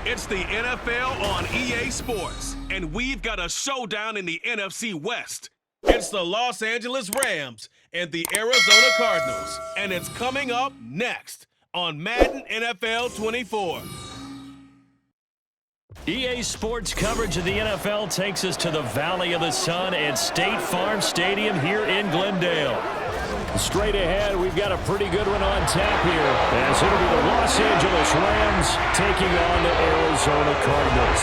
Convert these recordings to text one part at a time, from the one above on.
It's the NFL on EA Sports, and we've got a showdown in the NFC West. It's the Los Angeles Rams and the Arizona Cardinals, and it's coming up next on Madden NFL 24. EA Sports coverage of the NFL takes us to the Valley of the Sun at State Farm Stadium here in Glendale. Straight ahead, we've got a pretty good one on tap here, as it'll be the Los Angeles Rams taking on the Arizona Cardinals.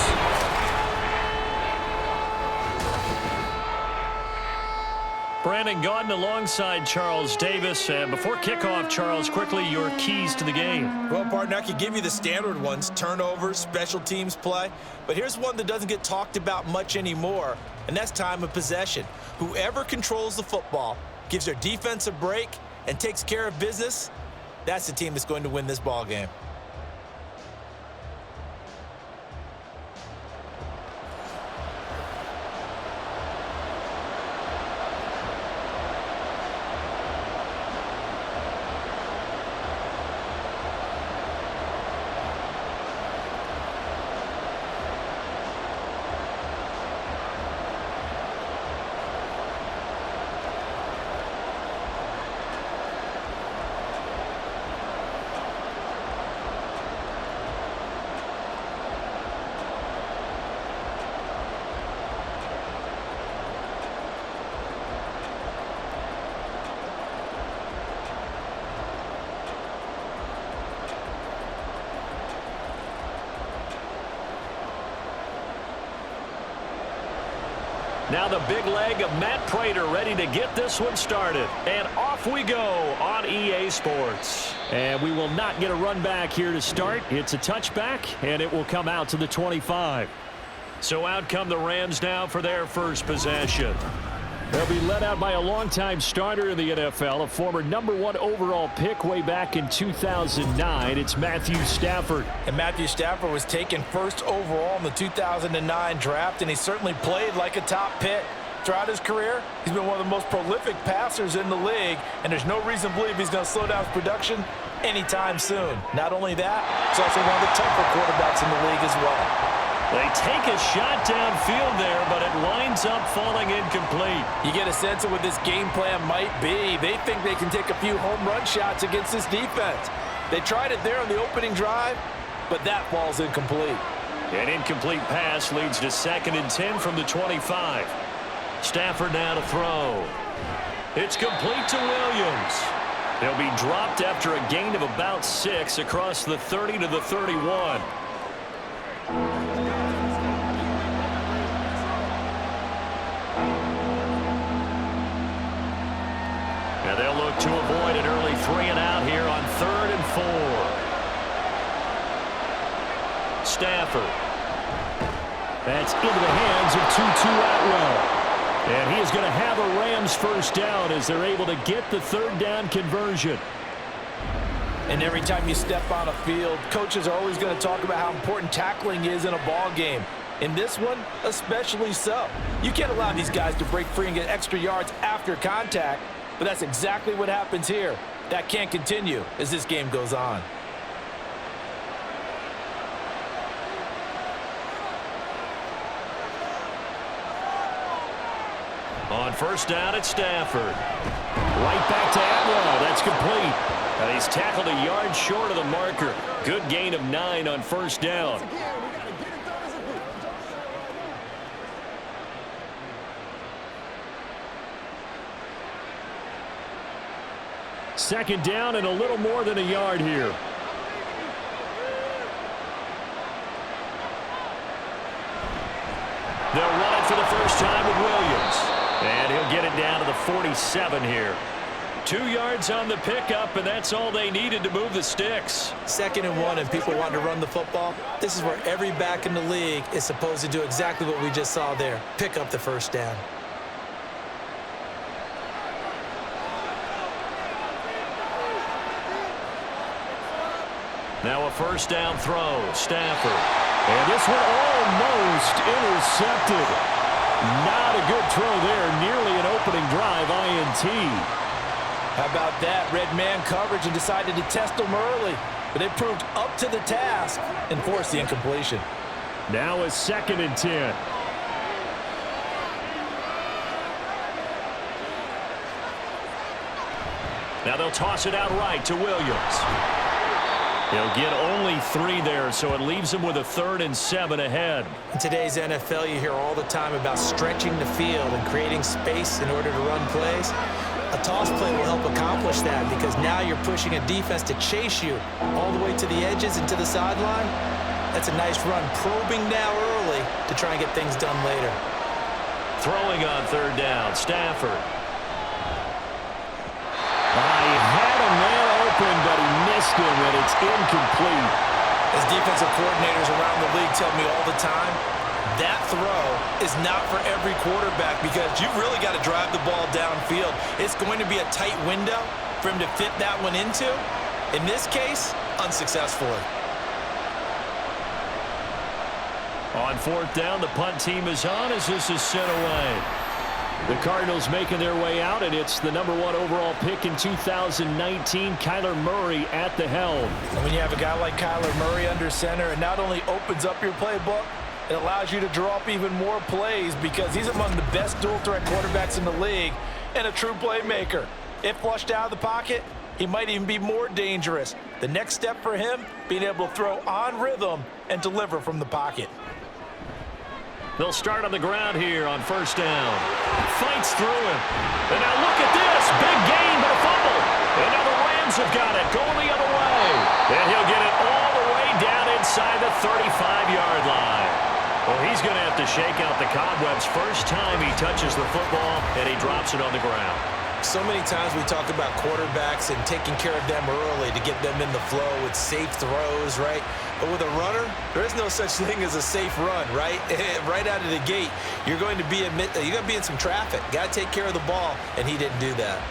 Brandon Gaudin alongside Charles Davis. And before kickoff, Charles, quickly your keys to the game. Well, partner, I could give you the standard ones, turnovers, special teams play. But here's one that doesn't get talked about much anymore, and that's time of possession. Whoever controls the football, gives their defense a break, and takes care of business, that's the team that's going to win this ball game. Now the big leg of Matt Prater ready to get this one started. And off we go on EA Sports. And we will not get a run back here to start. It's a touchback, and it will come out to the 25. So out come the Rams now for their first possession. They'll be led out by a longtime starter in the NFL, a former #1 overall pick way back in 2009. It's Matthew Stafford. And Matthew Stafford was taken first overall in the 2009 draft, and he certainly played like a top pick. Throughout his career, he's been one of the most prolific passers in the league, and there's no reason to believe he's going to slow down his production anytime soon. Not only that, he's also one of the tougher quarterbacks in the league as well. They take a shot downfield there, but it winds up falling incomplete. You get a sense of what this game plan might be. They think they can take a few home run shots against this defense. They tried it there on the opening drive, but that falls incomplete. An incomplete pass leads to 2nd and 10 from the 25. Stafford now to throw. It's complete to Williams. They'll be dropped after a gain of about 6 across the 30 to the 31. And they'll look to avoid an early 3 and out here on 3rd and 4. Stafford. That's into the hands of Tutu Atwell. And he is going to have a Rams first down as they're able to get the 3rd down conversion. And every time you step on a field, coaches are always going to talk about how important tackling is in a ball game. In this one, especially so. You can't allow these guys to break free and get extra yards after contact, but that's exactly what happens here. That can't continue as this game goes on. On first down, it's Stafford. Right back to Atwell. That's complete. And he's tackled a yard short of the marker. Good gain of 9 on first down. Second down and a little more than a yard here. They'll run it for the first time with Williams. And he'll get it down to the 47 here. 2 yards on the pickup, and that's all they needed to move the sticks. 2nd and 1, and people want to run the football. This is where every back in the league is supposed to do exactly what we just saw there. Pick up the first down. Now a first down throw. Stafford. And this one almost intercepted. Not a good throw there. Nearly an opening drive INT. How about that? Red man coverage and decided to test him early. but they proved up to the task and forced the incompletion. Now is 2nd and 10. Now they'll toss it out right to Williams. He'll get only 3 there, so it leaves him with a 3rd and 7 ahead. In today's NFL, you hear all the time about stretching the field and creating space in order to run plays. A toss play will help accomplish that because now you're pushing a defense to chase you all the way to the edges and to the sideline. That's a nice run, probing now early to try and get things done later. Throwing on 3rd down, Stafford. He had a man open, but he missed him, and it's incomplete. As defensive coordinators around the league tell me all the time, that throw is not for every quarterback because you've really got to drive the ball downfield. It's going to be a tight window for him to fit that one into. In this case, unsuccessfully. On 4th down, the punt team is on as this is sent away. The Cardinals making their way out, and it's the number 1 overall pick in 2019, Kyler Murray at the helm. And when you have a guy like Kyler Murray under center, it not only opens up your playbook, it allows you to draw up even more plays because he's among the best dual-threat quarterbacks in the league and a true playmaker. If flushed out of the pocket, he might even be more dangerous. The next step for him, being able to throw on rhythm and deliver from the pocket. They'll start on the ground here on 1st down. Fights through him. And now look at this. Big gain, but a fumble. And now the Rams have got it. Going the other way. And he'll get it all the way down inside the 35-yard line. Well, he's going to have to shake out the cobwebs first time he touches the football, and he drops it on the ground. So many times we talk about quarterbacks and taking care of them early to get them in the flow with safe throws, right? But with a runner, there is no such thing as a safe run, right? Right out of the gate, you're going to be in some traffic. Got to take care of the ball, and he didn't do that.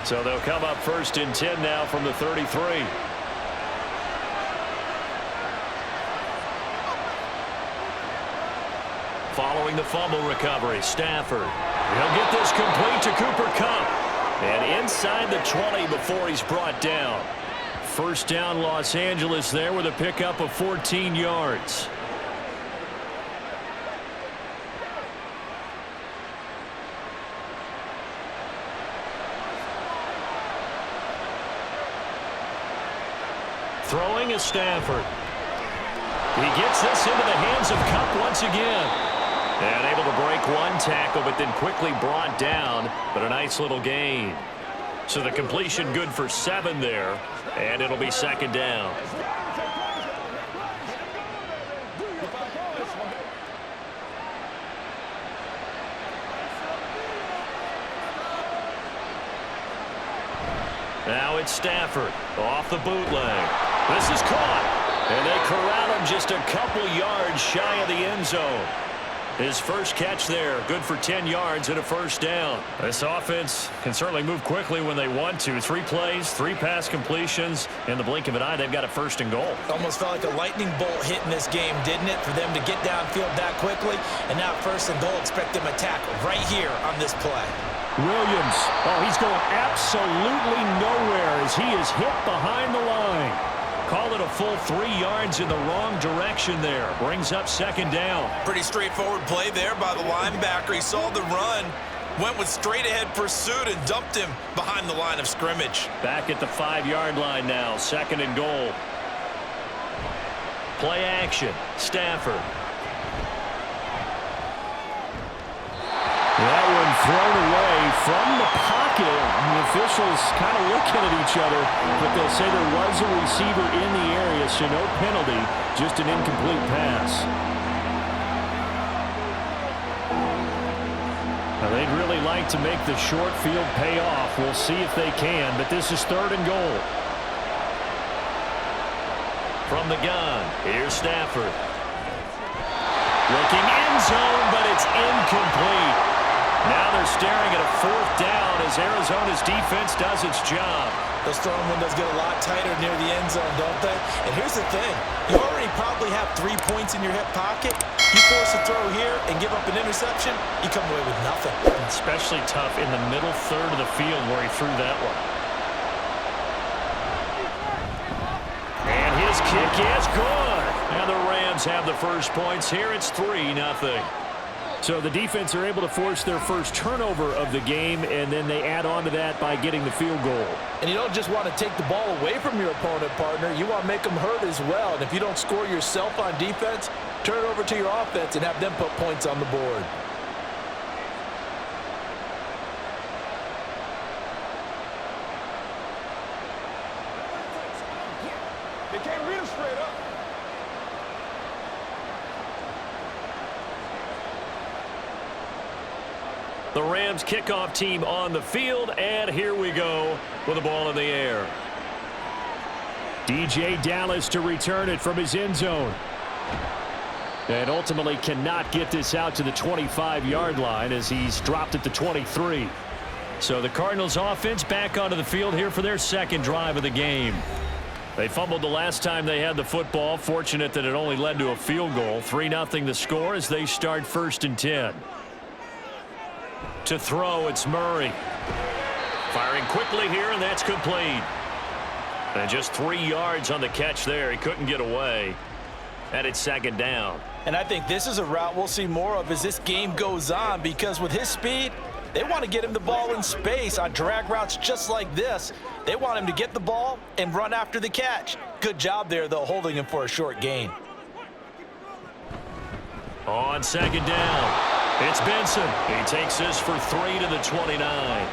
So they'll come up 1st and 10 now from the 33. Following the fumble recovery, Stafford. He'll get this complete to Cooper Kupp. And inside the 20 before he's brought down. 1st down, Los Angeles there with a pickup of 14 yards. Throwing is Stafford. He gets this into the hands of Kupp once again. And able to break 1 tackle, but then quickly brought down. But a nice little gain. So the completion good for 7 there. And it'll be 2nd down. Now it's Stafford off the bootleg. This is caught. And they corral him just a couple yards shy of the end zone. His first catch there, good for 10 yards and a 1st down. This offense can certainly move quickly when they want to. 3 plays, 3 pass completions. In the blink of an eye, they've got a 1st and goal. Almost felt like a lightning bolt hit in this game, didn't it? For them to get downfield that quickly. And now 1st and goal, expect them to tackle right here on this play. Williams, he's going absolutely nowhere as he is hit behind the line. Call it a full 3 yards in the wrong direction there. Brings up 2nd down. Pretty straightforward play there by the linebacker. He saw the run, went with straight-ahead pursuit, and dumped him behind the line of scrimmage. Back at the 5-yard line now, 2nd and goal. Play action, Stafford. That one thrown away from the pocket. The officials kind of looking at each other, but they'll say there was a receiver in the area, so no penalty, just an incomplete pass. Now, they'd really like to make the short field pay off. We'll see if they can, but this is 3rd and goal. From the gun, here's Stafford. Looking end zone, but it's incomplete. Now they're staring at a 4th down as Arizona's defense does its job. Those throwing windows get a lot tighter near the end zone, don't they? And here's the thing. You already probably have 3 points in your hip pocket. You force a throw here and give up an interception, you come away with nothing. Especially tough in the middle third of the field where he threw that one. kick is good. And the Rams have the first points here. It's 3-0. So the defense are able to force their first turnover of the game, and then they add on to that by getting the field goal. And you don't just want to take the ball away from your opponent, partner. You want to make them hurt as well. And if you don't score yourself on defense, turn it over to your offense and have them put points on the board. They can't read it straight up. The Rams kickoff team on the field, and here we go with the ball in the air. DJ Dallas to return it from his end zone. And ultimately cannot get this out to the 25-yard line as he's dropped at the 23. So the Cardinals offense back onto the field here for their second drive of the game. They fumbled the last time they had the football. Fortunate that it only led to a field goal. 3-0 the score as they start 1st and 10. To throw, it's Murray. Firing quickly here, and that's complete. And just 3 yards on the catch there. He couldn't get away. And it's 2nd down. And I think this is a route we'll see more of as this game goes on, because with his speed, they want to get him the ball in space on drag routes just like this. They want him to get the ball and run after the catch. Good job there, though, holding him for a short gain. On 2nd down. It's Benson. He takes this for 3 to the 29.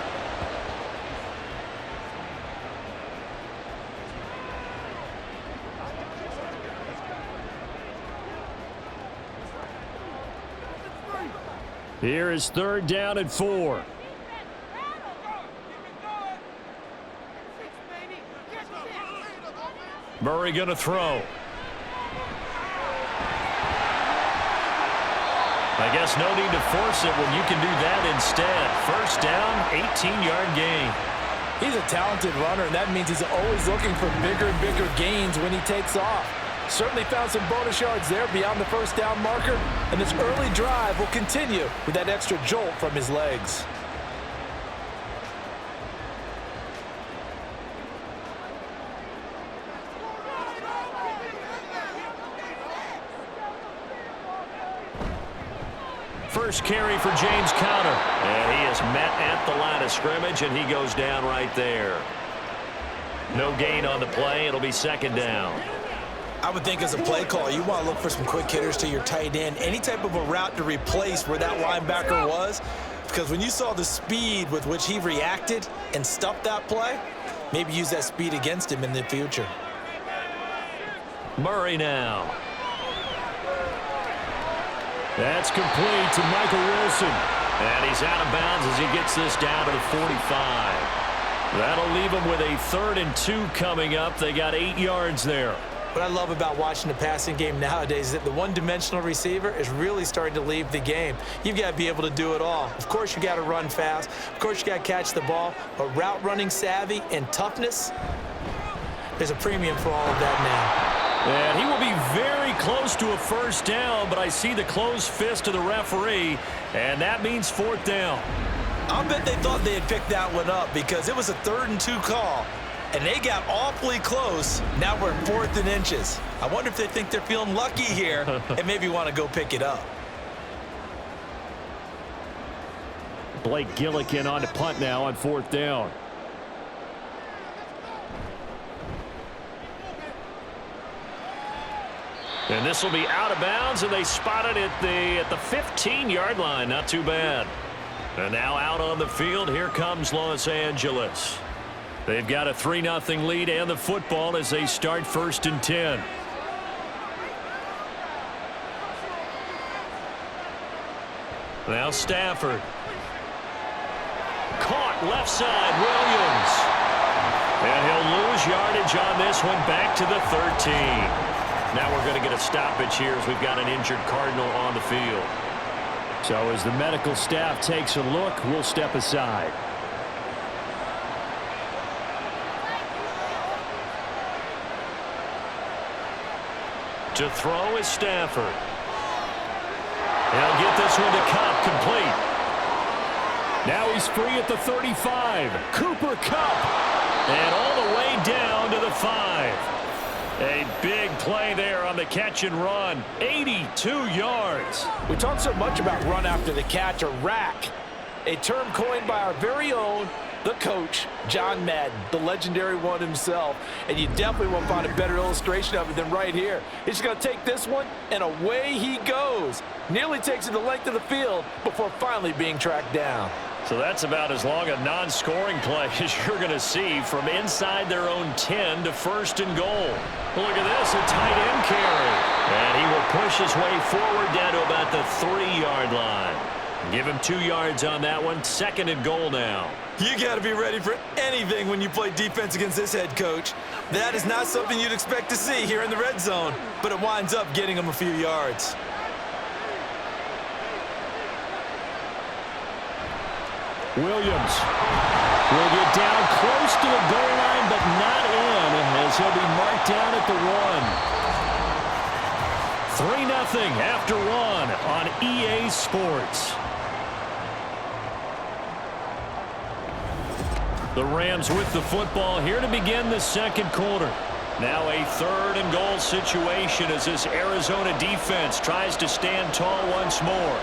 Here is 3rd down and 4. Murray going to throw. I guess no need to force it when you can do that instead. 1st down, 18-yard gain. He's a talented runner, and that means he's always looking for bigger and bigger gains when he takes off. Certainly found some bonus yards there beyond the 1st down marker, and this early drive will continue with that extra jolt from his legs. First carry for James Conner. And he is met at the line of scrimmage, and he goes down right there. No gain on the play. It'll be 2nd down. I would think as a play call, you want to look for some quick hitters to your tight end. Any type of a route to replace where that linebacker was. Because when you saw the speed with which he reacted and stuffed that play, maybe use that speed against him in the future. Murray now. That's complete to Michael Wilson. And he's out of bounds as he gets this down to the 45. That'll leave him with a 3rd and 2 coming up. They got 8 yards there. What I love about watching the passing game nowadays is that the one-dimensional receiver is really starting to leave the game. You've got to be able to do it all. Of course, you got to run fast. Of course, you got to catch the ball. But route running savvy and toughness, there's a premium for all of that now. And he will be very close to a 1st down, but I see the closed fist of the referee, and that means 4th down. I'll bet they thought they had picked that one up because it was a 3rd and 2 call, and they got awfully close. Now we're 4th and inches. I wonder if they think they're feeling lucky here and maybe want to go pick it up. Blake Gillikin on to punt now on 4th down. And this will be out of bounds, and they spot it at the 15-yard line. Not too bad. And now out on the field, here comes Los Angeles. They've got a 3-0 lead and the football as they start 1st and 10. Now Stafford. Caught left side, Williams. And he'll lose yardage on this one, back to the 13. Now we're going to get a stoppage here as we've got an injured Cardinal on the field. So as the medical staff takes a look, we'll step aside. To throw is Stafford. He'll get this one to Kupp, complete. Now he's free at the 35. Cooper Kupp. And all the way down to the 5. A big play there on the catch and run. 82 yards. We talk so much about run after the catch, or rack, a term coined by our very own, the coach, John Madden, the legendary one himself. And you definitely won't find a better illustration of it than right here. He's just going to take this one, and away he goes. Nearly takes it the length of the field before finally being tracked down. So that's about as long a non-scoring play as you're going to see from inside their own 10 to first and goal. Look at this, a tight end carry. And he will push his way forward down to about the 3-yard line. Give him 2 yards on that one. Second and goal now. You got to be ready for anything when you play defense against this head coach. That is not something you'd expect to see here in the red zone, but it winds up getting him a few yards. Williams will get down close to the goal line, but not in, as he'll be marked down at the 1. 3-0 after 1 on EA Sports. The Rams with the football here to begin the second quarter. Now a third and goal situation as this Arizona defense tries to stand tall once more.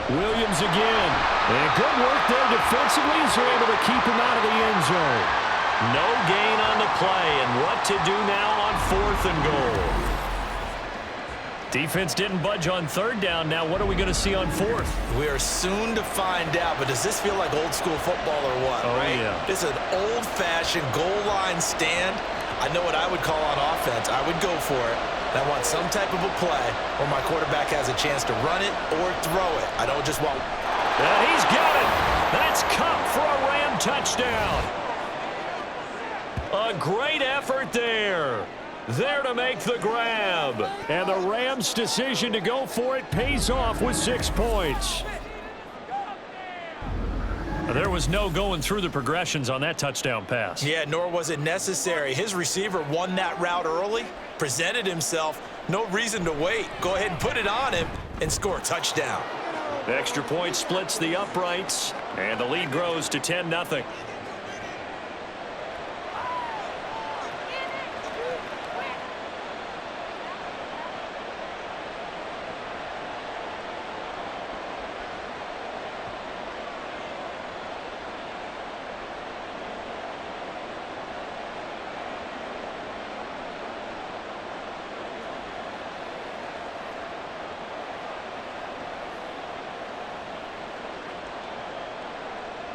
Williams again. And good work there defensively as they're able to keep him out of the end zone. No gain on the play, and what to do now on fourth and goal. Defense didn't budge on third down. Now what are we going to see on fourth? We are soon to find out, but does this feel like old school football or what? Oh, right? Yeah. It's an old-fashioned goal line stand. I know what I would call on offense. I would go for it. And I want some type of a play where my quarterback has a chance to run it or throw it. I don't just want... And he's got it. That's Cup for a Ram touchdown. A great effort there. There to make the grab. And the Rams' decision to go for it pays off with 6 points. There was no going through the progressions on that touchdown pass. Yeah, nor was it necessary. His receiver won that route early, presented himself. No reason to wait. Go ahead and put it on him and score a touchdown. The extra point splits the uprights, and the lead grows to 10-0.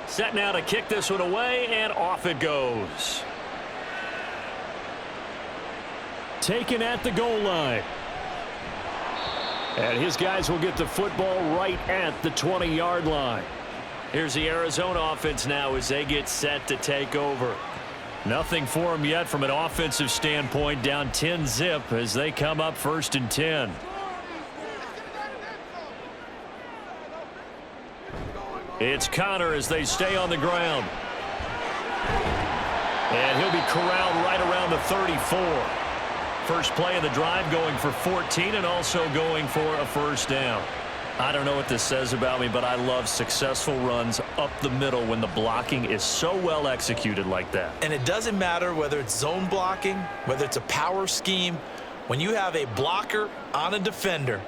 Set now to kick this one away, and off it goes. Taken at the goal line. And his guys will get the football right at the 20-yard line. Here's the Arizona offense now as they get set to take over. Nothing for them yet from an offensive standpoint, down 10-zip as they come up first and 10. It's Connor as they stay on the ground. And he'll be corralled right around the 34. First play of the drive going for 14 and also going for a first down. I don't know what this says about me, but I love successful runs up the middle when the blocking is so well executed like that. And it doesn't matter whether it's zone blocking, whether it's a power scheme. When you have a blocker on a defender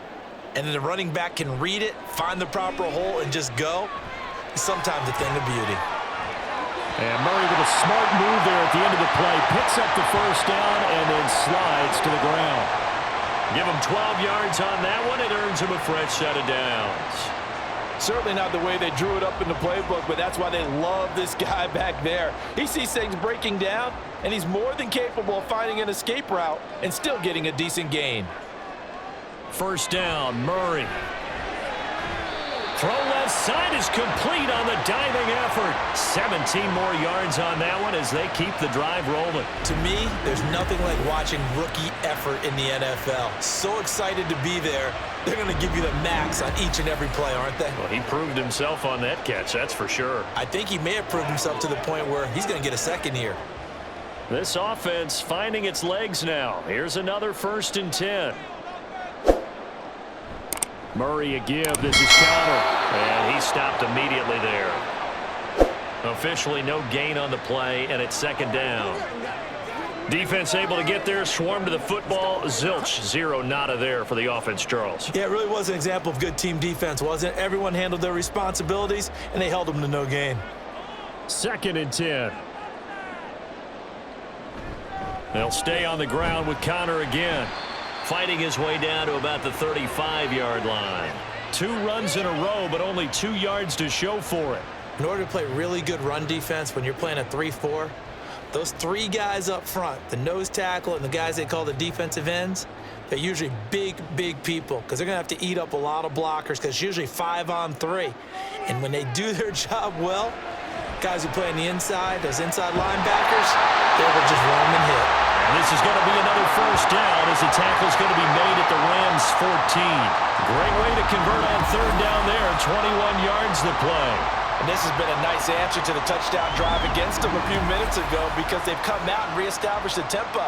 and then the running back can read it, find the proper hole, and just go, it's sometimes a thing of beauty. And Murray with a smart move there at the end of the play. Picks up the first down and then slides to the ground. Give him 12 yards on that one. It earns him a fresh set of downs. Certainly not the way they drew it up in the playbook, but that's why they love this guy back there. He sees things breaking down, and he's more than capable of finding an escape route and still getting a decent gain. First down, Murray. Throw left side is complete on the diving effort. 17 more yards on that one as they keep the drive rolling. To me, there's nothing like watching rookie effort in the NFL. So excited to be there. They're going to give you the max on each and every play, aren't they? Well, he proved himself on that catch, that's for sure. I think he may have proved himself to the point where he's going to get a second here. This offense finding its legs now. Here's another first and 10. Murray a give. This is Connor. And he stopped immediately there. Officially no gain on the play, and it's second down. Defense able to get there, swarm to the football. Zilch, zero, nada there for the offense, Charles. Yeah, it really was an example of good team defense, wasn't it? Everyone handled their responsibilities, and they held them to no gain. 2nd and 10. They'll stay on the ground with Connor again. Fighting his way down to about the 35-yard line. 2 runs in a row, but only 2 yards to show for it. In order to play really good run defense when you're playing a 3-4, those 3 guys up front, the nose tackle and the guys they call the defensive ends, they're usually big, big people because they're going to have to eat up a lot of blockers because it's usually 5-on-3. And when they do their job well, guys who play on the inside, those inside linebackers, they will just run and hit. And this is going to be another first down as the tackle is going to be made at the Rams' 14. Great way to convert on 3rd down there, 21 yards to play. And this has been a nice answer to the touchdown drive against them a few minutes ago because they've come out and reestablished the tempo.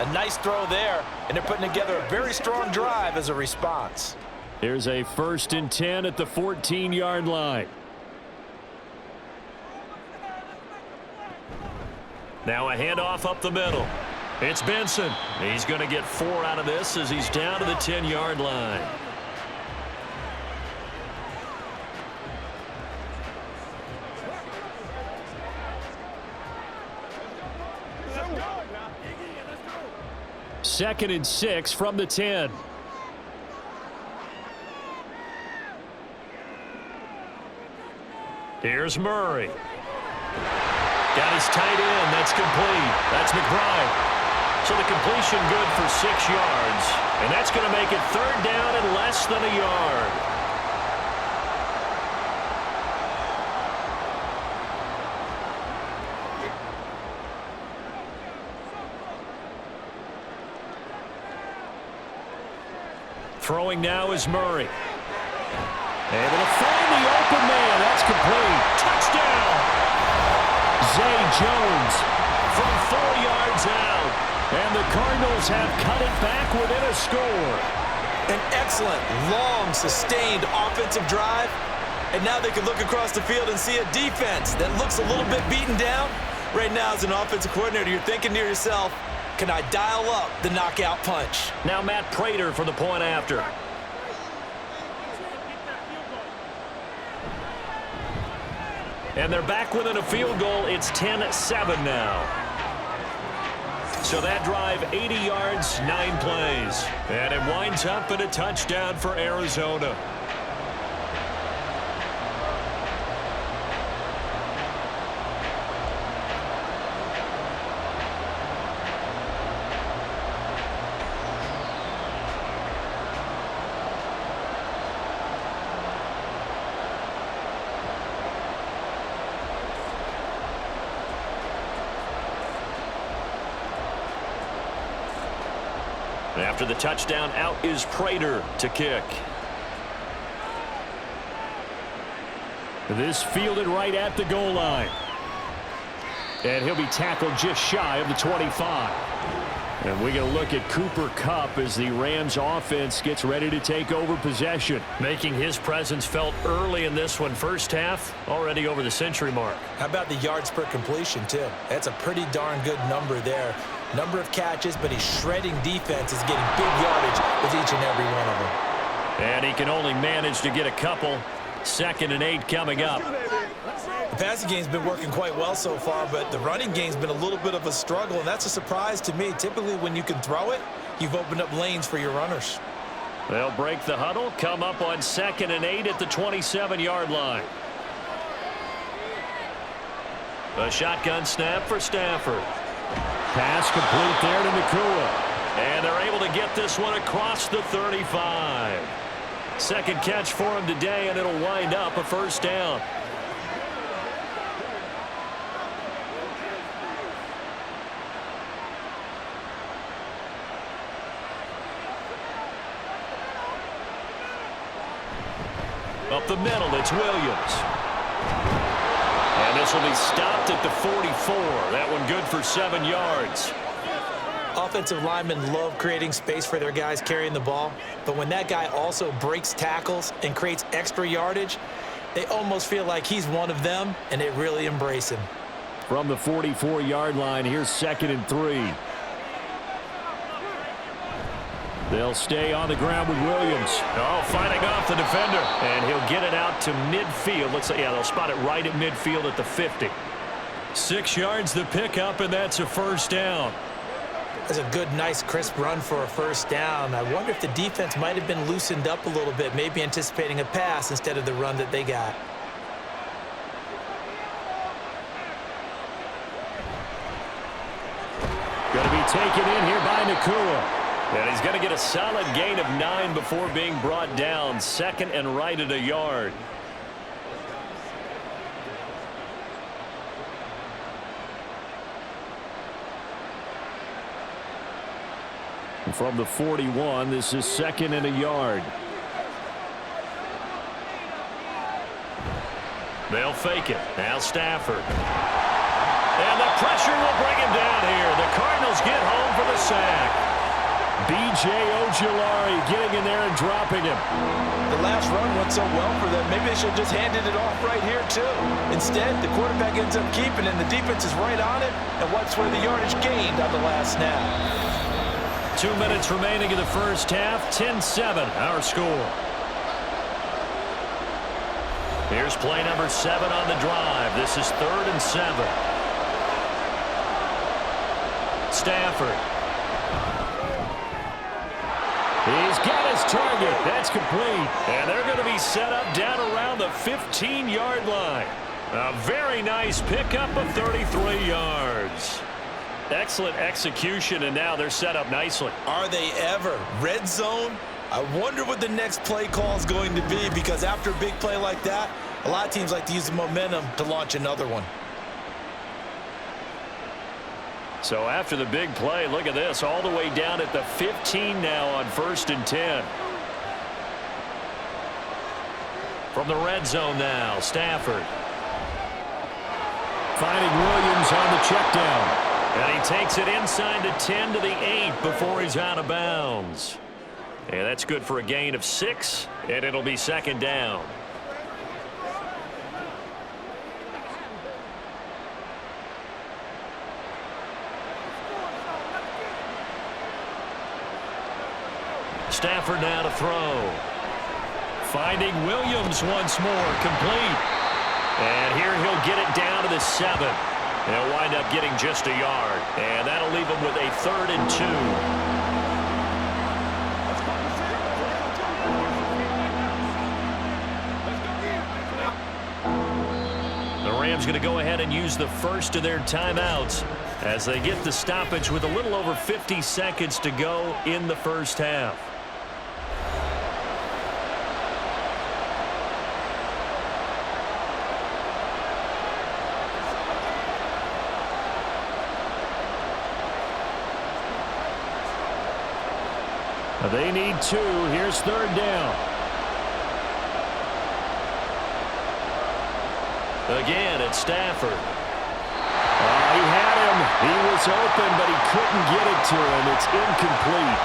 A nice throw there, and they're putting together a very strong drive as a response. Here's a 1st and 10 at the 14-yard line. Now a handoff up the middle. It's Benson. He's going to get 4 out of this as he's down to the 10-yard line. Second and 6 from the 10. Here's Murray. Got his tight end. That's complete. That's McBride. So the completion good for 6 yards. And that's going to make it 3rd down and less than a yard. Throwing now is Murray. Able to find the open man. That's complete. Touchdown! Zay Jones from 4 yards out. And the Cardinals have cut it back within a score. An excellent, long, sustained offensive drive. And now they can look across the field and see a defense that looks a little bit beaten down. Right now, as an offensive coordinator, you're thinking to yourself, can I dial up the knockout punch? Now Matt Prater for the point after. And they're back within a field goal. It's 10-7 now. So that drive, 80 yards, 9 plays. And it winds up in a touchdown for Arizona. After the touchdown, out is Prater to kick. This fielded right at the goal line. And he'll be tackled just shy of the 25. And we're going to look at Cooper Kupp as the Rams offense gets ready to take over possession. Making his presence felt early in this one. First half, already over the century mark. How about the yards per completion, too? That's a pretty darn good number there. Number of catches, but he's shredding defense, is getting big yardage with each and every one of them. And he can only manage to get a couple. 2nd and 8 coming up. The passing game's been working quite well so far, but the running game's been a little bit of a struggle, and that's a surprise to me. Typically, when you can throw it, you've opened up lanes for your runners. They'll break the huddle, come up on 2nd and 8 at the 27-yard line. A shotgun snap for Stafford. Pass complete there to Nakua. And they're able to get this one across the 35. Second catch for him today, and it'll wind up a first down. Up the middle, it's Williams. And this will be stopped at the 44. That one good for 7 yards. Offensive linemen love creating space for their guys carrying the ball, but when that guy also breaks tackles and creates extra yardage, they almost feel like he's one of them, and they really embrace him. From the 44-yard line, here's 2nd and 3. They'll stay on the ground with Williams. Oh, fighting off the defender. And he'll get it out to midfield. Let's say, yeah, they'll spot it right at midfield at the 50. 6 yards the pickup, and that's a first down. That's a good, nice, crisp run for a first down. I wonder if the defense might have been loosened up a little bit, maybe anticipating a pass instead of the run that they got. Going to be taken in here by Nakua. And he's going to get a solid gain of 9 before being brought down. 2nd and right at a yard. From the 41, this is 2nd and a yard. They'll fake it. Now Stafford. And the pressure will bring him down here. The Cardinals get home for the sack. B.J. Ojulari getting in there and dropping him. The last run went so well for them. Maybe they should have just handed it off right here, too. Instead, the quarterback ends up keeping it, and the defense is right on it and wipes away the yardage gained on the last snap. 2 minutes remaining in the first half. 10-7, our score. Here's play number 7 on the drive. This is 3rd and 7. Stafford. He's got his target. That's complete. And they're going to be set up down around the 15-yard line. A very nice pickup of 33 yards. Excellent execution, and now they're set up nicely. Are they ever? Red zone? I wonder what the next play call is going to be, because after a big play like that, a lot of teams like to use the momentum to launch another one. So after the big play, look at this, all the way down at the 15 now on 1st and 10. From the red zone now, Stafford. Finding Williams on the check down. And he takes it inside the 10 to the 8 before he's out of bounds. And that's good for a gain of 6, and it'll be 2nd down. Stafford now to throw. Finding Williams once more, complete. And here he'll get it down to the 7. They'll wind up getting just a yard. And that'll leave them with a 3rd and 2. The Rams going to go ahead and use the first of their timeouts as they get the stoppage with a little over 50 seconds to go in the first half. They need 2. Here's 3rd down. Again, it's Stafford. He had him. He was open, but he couldn't get it to him. It's incomplete.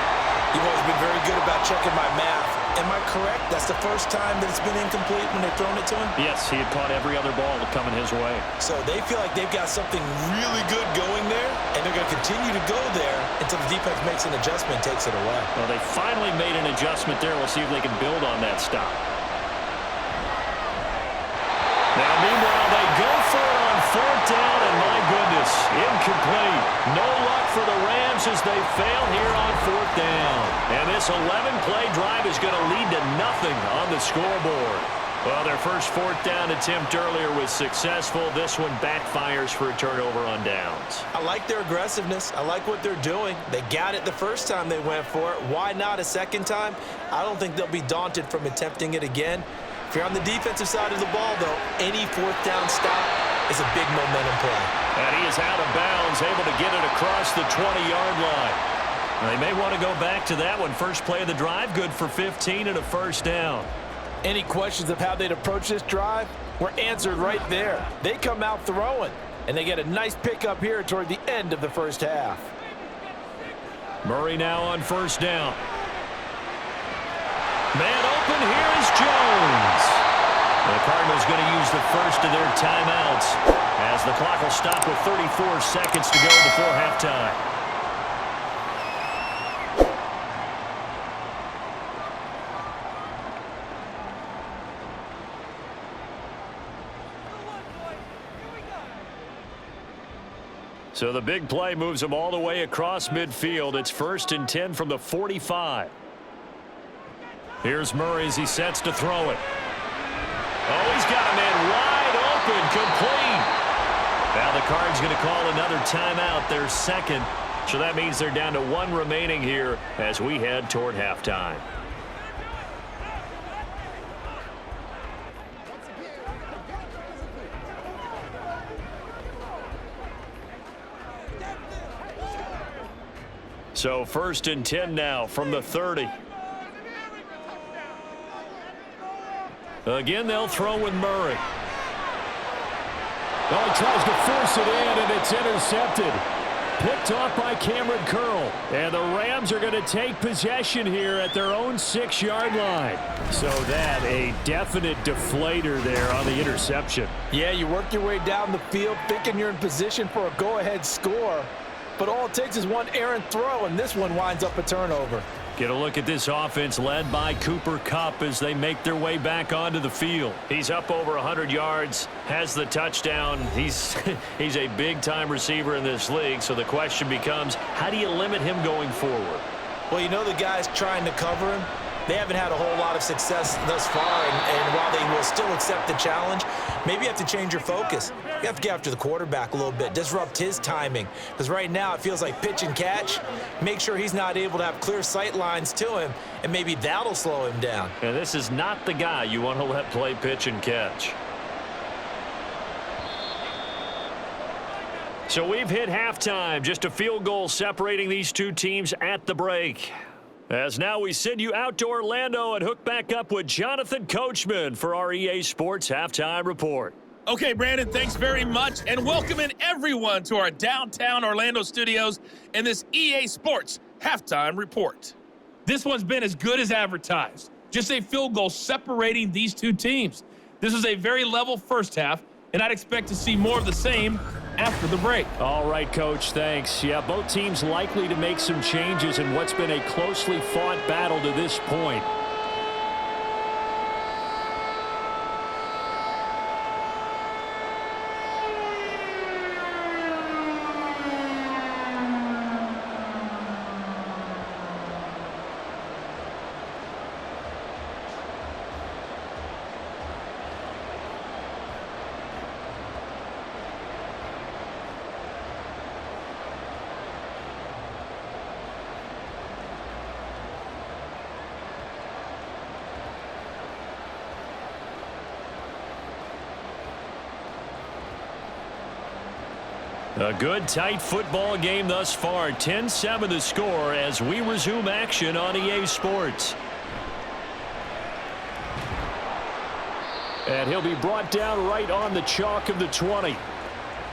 You've always been very good about checking my math. Am I correct? That's the first time that it's been incomplete when they've thrown it to him? Yes, he had caught every other ball coming his way. So they feel like they've got something really good going there, and they're going to continue to go there until the defense makes an adjustment and takes it away. Well, they finally made an adjustment there. We'll see if they can build on that stop. Now, meanwhile, they go for it on 4th down, and my goodness, incomplete. No luck for the Rams as they fail here on 4th down. And this 11-play drive is going to lead to nothing on the scoreboard. Well, their first 4th down attempt earlier was successful. This one backfires for a turnover on downs. I like their aggressiveness. I like what they're doing. They got it the first time they went for it. Why not a second time? I don't think they'll be daunted from attempting it again. If you're on the defensive side of the ball, though, any 4th down stop is a big momentum play. And he is out of bounds, able to get it across the 20-yard line. They may want to go back to that one. First play of the drive, good for 15 and a first down. Any questions of how they'd approach this drive were answered right there. They come out throwing, and they get a nice pickup here toward the end of the first half. Murray now on 1st down. Man open, here is Jones. The Cardinals going to use the first of their timeouts as the clock will stop with 34 seconds to go before halftime. So the big play moves them all the way across midfield. It's 1st and 10 from the 45. Here's Murray as he sets to throw it. Oh, he's got a man wide open, complete. Now the Cards going to call another timeout, their second. So that means they're down to 1 remaining here as we head toward halftime. So 1st and 10 now from the 30. Again, they'll throw with Murray. Oh, he tries to force it in, and it's intercepted. Picked off by Cameron Curl. And the Rams are going to take possession here at their own 6-yard line. So that a definite deflator there on the interception. Yeah, you work your way down the field thinking you're in position for a go-ahead score. But all it takes is one errant throw, and this one winds up a turnover. Get a look at this offense led by Cooper Kupp as they make their way back onto the field. He's up over 100 yards, has the touchdown. He's a big-time receiver in this league, so the question becomes, how do you limit him going forward? Well, you know the guys trying to cover him, they haven't had a whole lot of success thus far, and while they will still accept the challenge, maybe you have to change your focus. You have to get after the quarterback a little bit, disrupt his timing, because right now it feels like pitch and catch. Make sure he's not able to have clear sight lines to him, and maybe that'll slow him down. And this is not the guy you want to let play pitch and catch. So we've hit halftime, just a field goal separating these two teams at the break. As now we send you out to Orlando and hook back up with Jonathan Coachman for our EA Sports Halftime Report. Okay, Brandon, thanks very much, and welcome in everyone to our downtown Orlando studios and this EA Sports Halftime Report. This one's been as good as advertised. Just a field goal separating these two teams. This is a very level first half, and I'd expect to see more of the same after the break. All right, Coach, thanks. Yeah, both teams likely to make some changes in what's been a closely fought battle to this point. A good, tight football game thus far. 10-7 the score as we resume action on EA Sports. And he'll be brought down right on the chalk of the 20.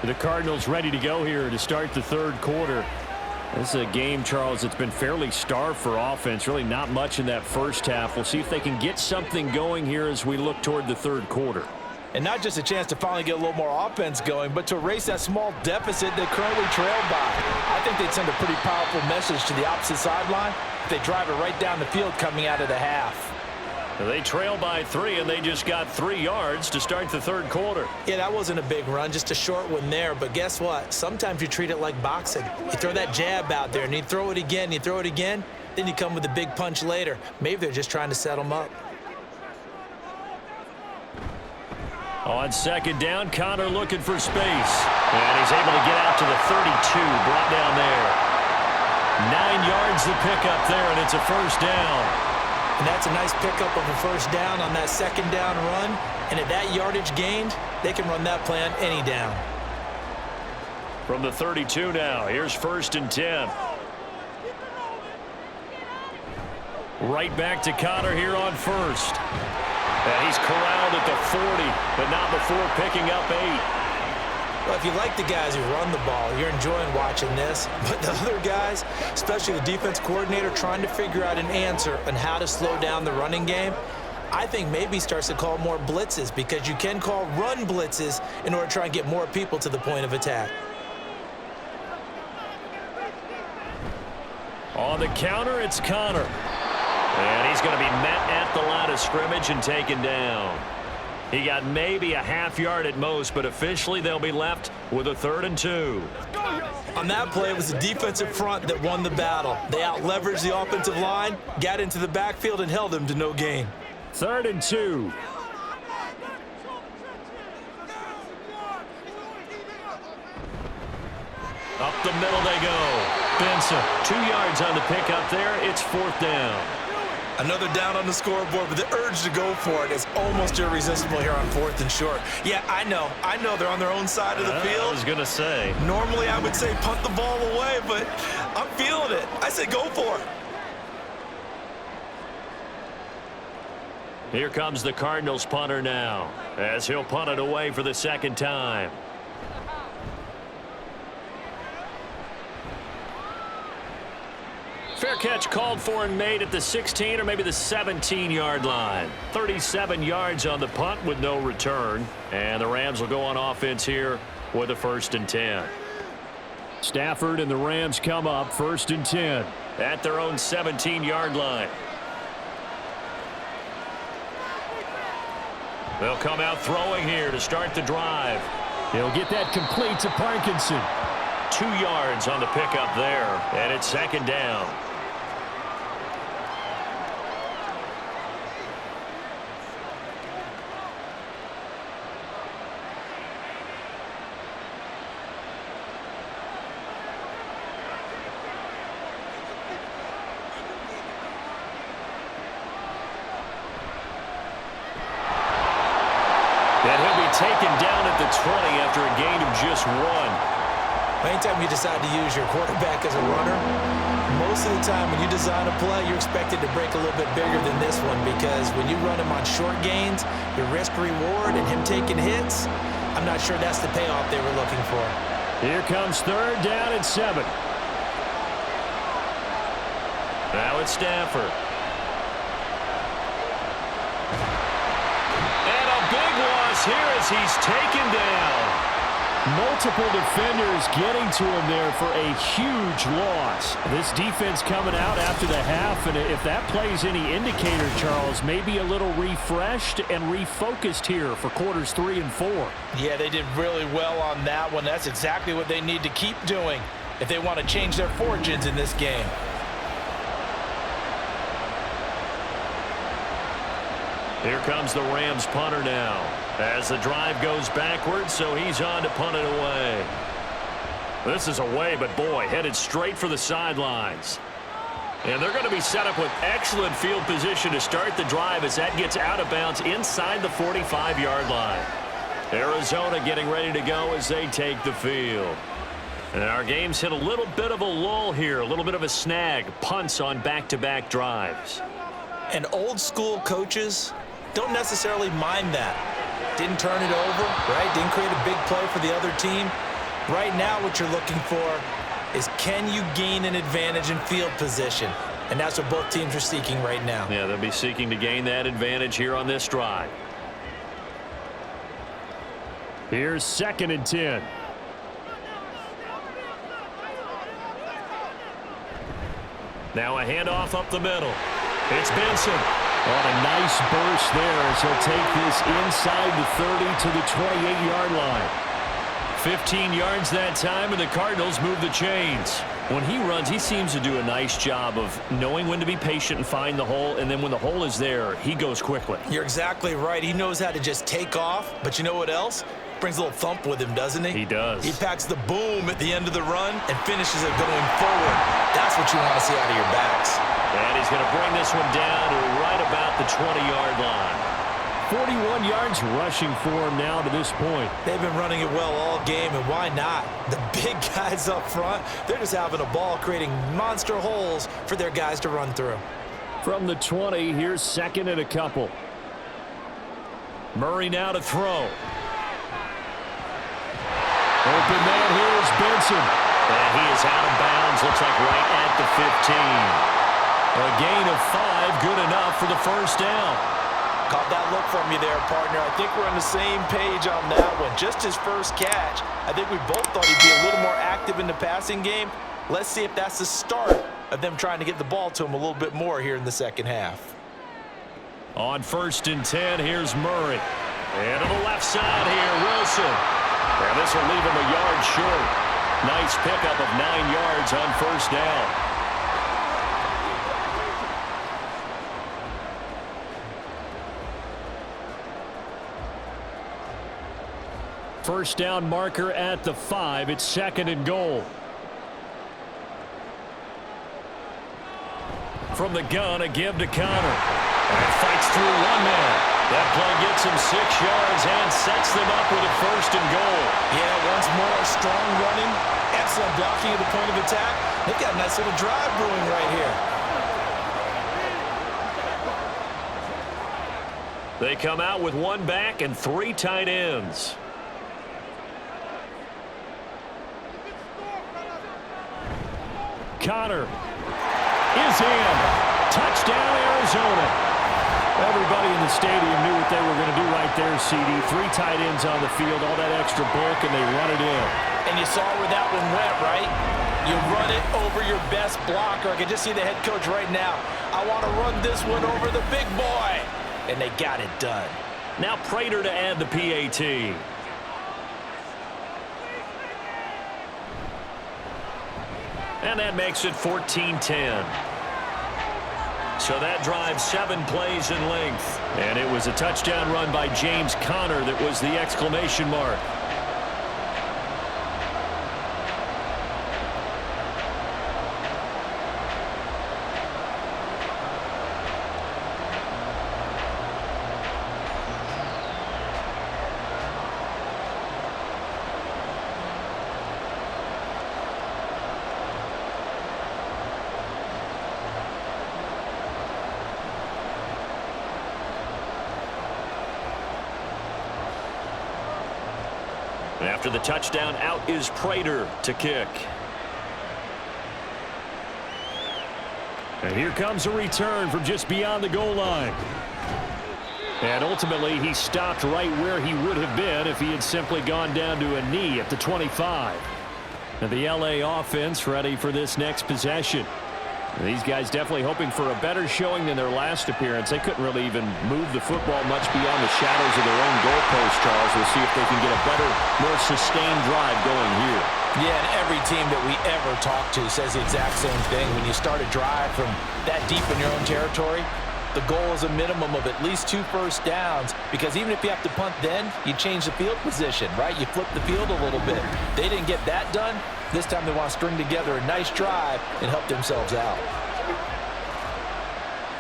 The Cardinals ready to go here to start the third quarter. This is a game, Charles, that's been fairly starved for offense. Really not much in that first half. We'll see if they can get something going here as we look toward the third quarter. And not just a chance to finally get a little more offense going, but to erase that small deficit they currently trailed by. I think they'd send a pretty powerful message to the opposite sideline if they drive it right down the field coming out of the half. They trail by 3, and they just got 3 yards to start the third quarter. Yeah, that wasn't a big run, just a short one there. But guess what? Sometimes you treat it like boxing. You throw that jab out there, and you throw it again, you throw it again, then you come with a big punch later. Maybe they're just trying to set them up. On second down, Connor looking for space. And he's able to get out to the 32, brought down there. 9 yards the pickup there, and it's a first down. And that's a nice pickup of a first down on that second down run. And at that yardage gained, they can run that play on any down. From the 32 now, here's 1st and 10. Right back to Connor here on first. And he's corralled at the 40, but not before picking up 8. Well, if you like the guys who run the ball, you're enjoying watching this. But the other guys, especially the defense coordinator, trying to figure out an answer on how to slow down the running game, I think maybe starts to call more blitzes, because you can call run blitzes in order to try and get more people to the point of attack. On the counter, it's Connor. And he's going to be met at the line of scrimmage and taken down. He got maybe a half yard at most, but officially they'll be left with a 3rd and 2. On that play, it was the defensive front that won the battle. They out-leveraged the offensive line, got into the backfield, and held them to no gain. 3rd and 2. Up the middle they go. Benson, 2 yards on the pickup there. It's 4th down. Another down on the scoreboard, but the urge to go for it is almost irresistible here on 4th and short. Yeah, I know they're on their own side of the field. I was going to say. Normally I would say punt the ball away, but I'm feeling it. I say go for it. Here comes the Cardinals punter now, as he'll punt it away for the 2nd time. Fair catch called for and made at the 16 or maybe the 17-yard line. 37 yards on the punt with no return. And the Rams will go on offense here with a 1st and 10. Stafford and the Rams come up 1st and 10 at their own 17-yard line. They'll come out throwing here to start the drive. He'll get that complete to Parkinson. 2 yards on the pickup there, and it's 2nd down. And he'll be taken down at the 20 after a gain of just 1. Anytime you decide to use your quarterback as a runner, most of the time when you design a play, you're expected to break a little bit bigger than this one, because when you run him on short gains, your risk-reward and him taking hits, I'm not sure that's the payoff they were looking for. Here comes 3rd down and 7. Now it's Stafford. And a big loss here as he's taken down. Multiple defenders getting to him there for a huge loss. This defense coming out after the half, and if that plays any indicator, Charles, maybe a little refreshed and refocused here for quarters 3 and 4. Yeah, they did really well on that one. That's exactly what they need to keep doing if they want to change their fortunes in this game. Here comes the Rams punter now, as the drive goes backwards, so he's on to punt it away. This is away, but boy, headed straight for the sidelines. And they're going to be set up with excellent field position to start the drive as that gets out of bounds inside the 45-yard line. Arizona getting ready to go as they take the field. And our game's hit a little bit of a lull here, a little bit of a snag, punts on back-to-back drives. And old-school coaches don't necessarily mind that. Didn't turn it over, right? Didn't create a big play for the other team. Right now what you're looking for is, can you gain an advantage in field position? And that's what both teams are seeking right now. Yeah, they'll be seeking to gain that advantage here on this drive. Here's 2nd and 10. Now a handoff up the middle. It's Benson. On a nice burst there as he'll take this inside the 30 to the 28-yard line. 15 yards that time, and the Cardinals move the chains. When he runs, he seems to do a nice job of knowing when to be patient and find the hole, and then when the hole is there, he goes quickly. You're exactly right. He knows how to just take off, but you know what else? Brings a little thump with him, doesn't he? He does. He packs the boom at the end of the run and finishes it going forward. That's what you want to see out of your backs. And he's going to bring this one down to right about the 20-yard line. 41 yards rushing for him now to this point. They've been running it well all game, and why not? The big guys up front, they're just having a ball, creating monster holes for their guys to run through. From the 20, here's 2nd and a couple. Murray now to throw. Open man, here's Benson. And he is out of bounds, looks like right at the 15. A gain of 5, good enough for the 1st down. Caught that look from you there, partner. I think we're on the same page on that one. Just his first catch. I think we both thought he'd be a little more active in the passing game. Let's see if that's the start of them trying to get the ball to him a little bit more here in the second half. On 1st and 10, here's Murray. And to the left side here, Wilson. And this will leave him a yard short. Nice pickup of 9 yards on first down. First down marker at the 5. It's 2nd and goal. From the gun, a give to Connor. And fights through one man. That play gets him 6 yards and sets them up with a 1st and goal. Yeah, once more, strong running, excellent blocking at the point of attack. They've got a nice little drive brewing right here. They come out with 1 back and 3 tight ends. Connor is in. Touchdown, Arizona. Everybody in the stadium knew what they were going to do right there, CD. 3 tight ends on the field, all that extra bulk, and they run it in. And you saw where that one went, right? You run it over your best blocker. I can just see the head coach right now. I want to run this one over the big boy. And they got it done. Now Prater to add the PAT. And that makes it 14-10. So that drives 7 plays in length. And it was a touchdown run by James Conner that was the exclamation mark. After the touchdown, out is Prater to kick. And here comes a return from just beyond the goal line. And ultimately, he stopped right where he would have been if he had simply gone down to a knee at the 25. And the LA offense ready for this next possession. These guys definitely hoping for a better showing than their last appearance. They couldn't really even move the football much beyond the shadows of their own goalpost, Charles. We'll see if they can get a better, more sustained drive going here. Yeah, and every team that we ever talk to says the exact same thing. When you start a drive from that deep in your own territory, the goal is a minimum of at least 2 first downs, because even if you have to punt then, you change the field position, right? You flip the field a little bit. They didn't get that done. This time they want to string together a nice drive and help themselves out.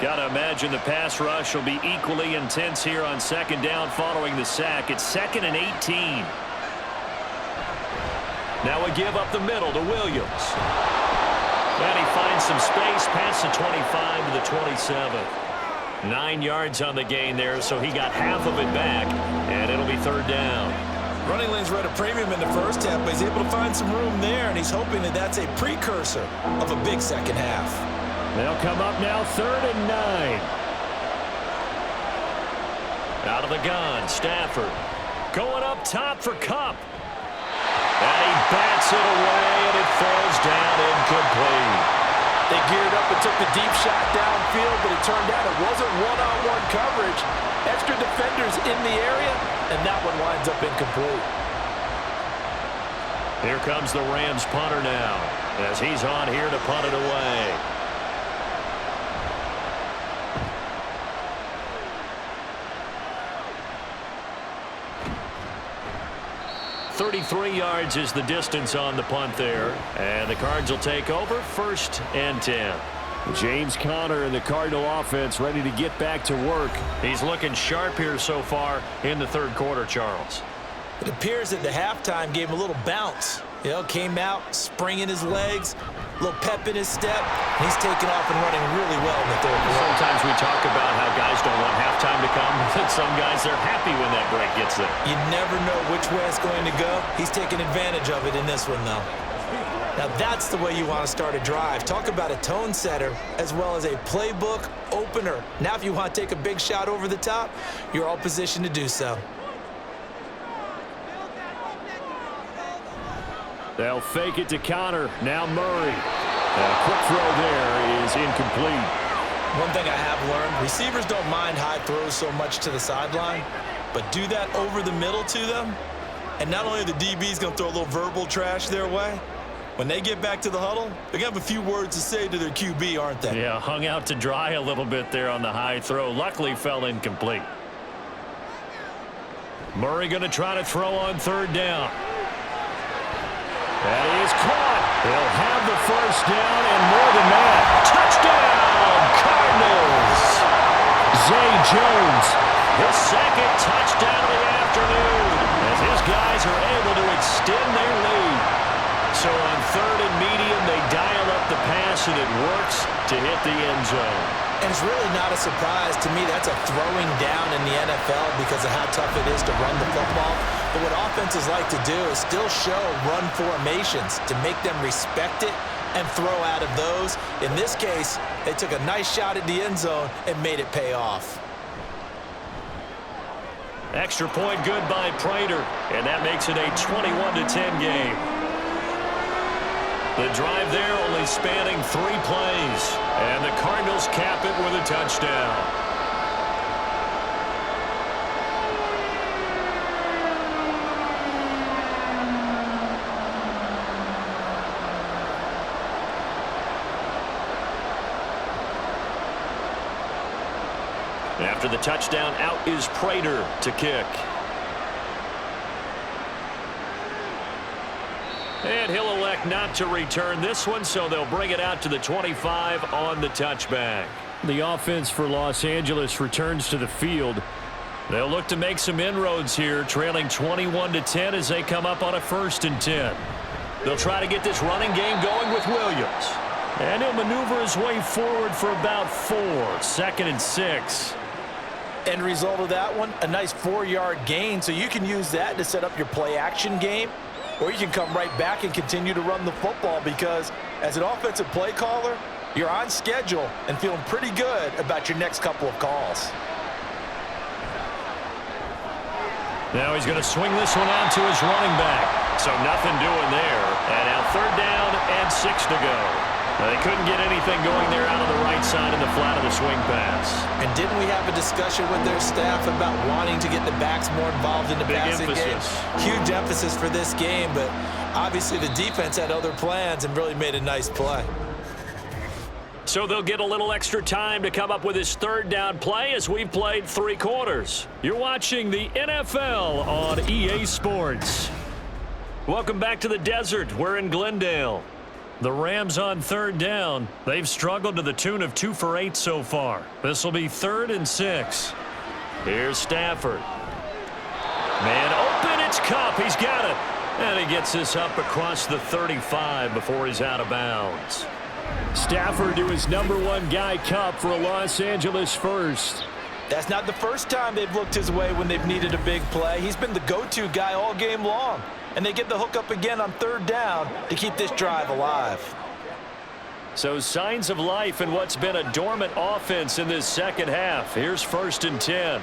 Got to imagine the pass rush will be equally intense here on 2nd down following the sack. It's 2nd and 18. Now a give up the middle to Williams. And he finds some space past the 25 to the 27. 9 yards on the gain there, so he got half of it back, and it'll be 3rd down. Running lanes were at a premium in the first half, but he's able to find some room there, and he's hoping that that's a precursor of a big second half. They'll come up now 3rd and 9. Out of the gun, Stafford. Going up top for Kupp. And he bats it away, and it falls down incomplete. They geared up and took the deep shot downfield, but it turned out it wasn't one-on-one coverage. Extra defenders in the area, and that one winds up incomplete. Here comes the Rams punter now, as he's on here to punt it away. .33 yards is the distance on the punt there. And the Cards will take over 1st and 10. James Conner and the Cardinal offense ready to get back to work. He's looking sharp here so far in the 3rd quarter, Charles. It appears that the halftime gave him a little bounce. You know, came out, springing his legs, a little pep in his step. And he's taking off and running really well in the 3rd quarter. Sometimes we talk about how guys don't want halftime to come. Some guys, they're happy when that break gets there. You never know which way it's going to go. He's taking advantage of it in this one, though. Now, that's the way you want to start a drive. Talk about a tone setter as well as a playbook opener. Now, if you want to take a big shot over the top, you're all positioned to do so. They'll fake it to Conner. Now Murray. A quick throw there is incomplete. One thing I have learned, receivers don't mind high throws so much to the sideline. but do that over the middle to them, and not only are the DBs going to throw a little verbal trash their way, when they get back to the huddle, they're going to have a few words to say to their QB, aren't they? Yeah, hung out to dry a little bit there on the high throw. Luckily fell incomplete. Murray going to try to throw on third down. That is caught. He'll have the first down and more than that. Touchdown, Cardinals. Zay Jones, his second touchdown of the afternoon, as his guys are able to extend their lead. So on third and medium, they dial up the pass, and it works to hit the end zone. And it's really not a surprise to me. That's a throwing down in the NFL because of how tough it is to run the football. But what offenses like to do is still show run formations to make them respect it and throw out of those. In this case, they took a nice shot at the end zone and made it pay off. Extra point good by Prater, and that makes it a 21-10 game. The drive there only spanning 3 plays, and the Cardinals cap it with a touchdown. After the touchdown, out is Prater to kick. And he'll elect not to return this one, so they'll bring it out to the 25 on the touchback. The offense for Los Angeles returns to the field. They'll look to make some inroads here, trailing 21-10 as they come up on a 1st and 10. They'll try to get this running game going with Williams. And he'll maneuver his way forward for about 4, 2nd and 6. End result of that one, a nice 4-yard gain, so you can use that to set up your play-action game, or you can come right back and continue to run the football because as an offensive play caller, you're on schedule and feeling pretty good about your next couple of calls. Now he's going to swing this one out to his running back. So nothing doing there. And now 3rd down and 6 to go. They couldn't get anything going there out on the right side in the flat of the swing pass. And didn't we have a discussion with their staff about wanting to get the backs more involved in the passing game? Huge emphasis for this game, but obviously the defense had other plans and really made a nice play. So they'll get a little extra time to come up with his 3rd down play as we've played 3 quarters. You're watching the NFL on EA Sports. Welcome back to the desert. We're in Glendale. The Rams on 3rd down. They've struggled to the tune of 2 for 8 so far. This will be 3rd and 6. Here's Stafford. Man open, it's Kupp. He's got it. And he gets this up across the 35 before he's out of bounds. Stafford to his #1 guy, Kupp, for a Los Angeles first. That's not the first time they've looked his way when they've needed a big play. He's been the go-to guy all game long. And they get the hook up again on 3rd down to keep this drive alive. So signs of life in what's been a dormant offense in this 2nd half. Here's 1st and 10.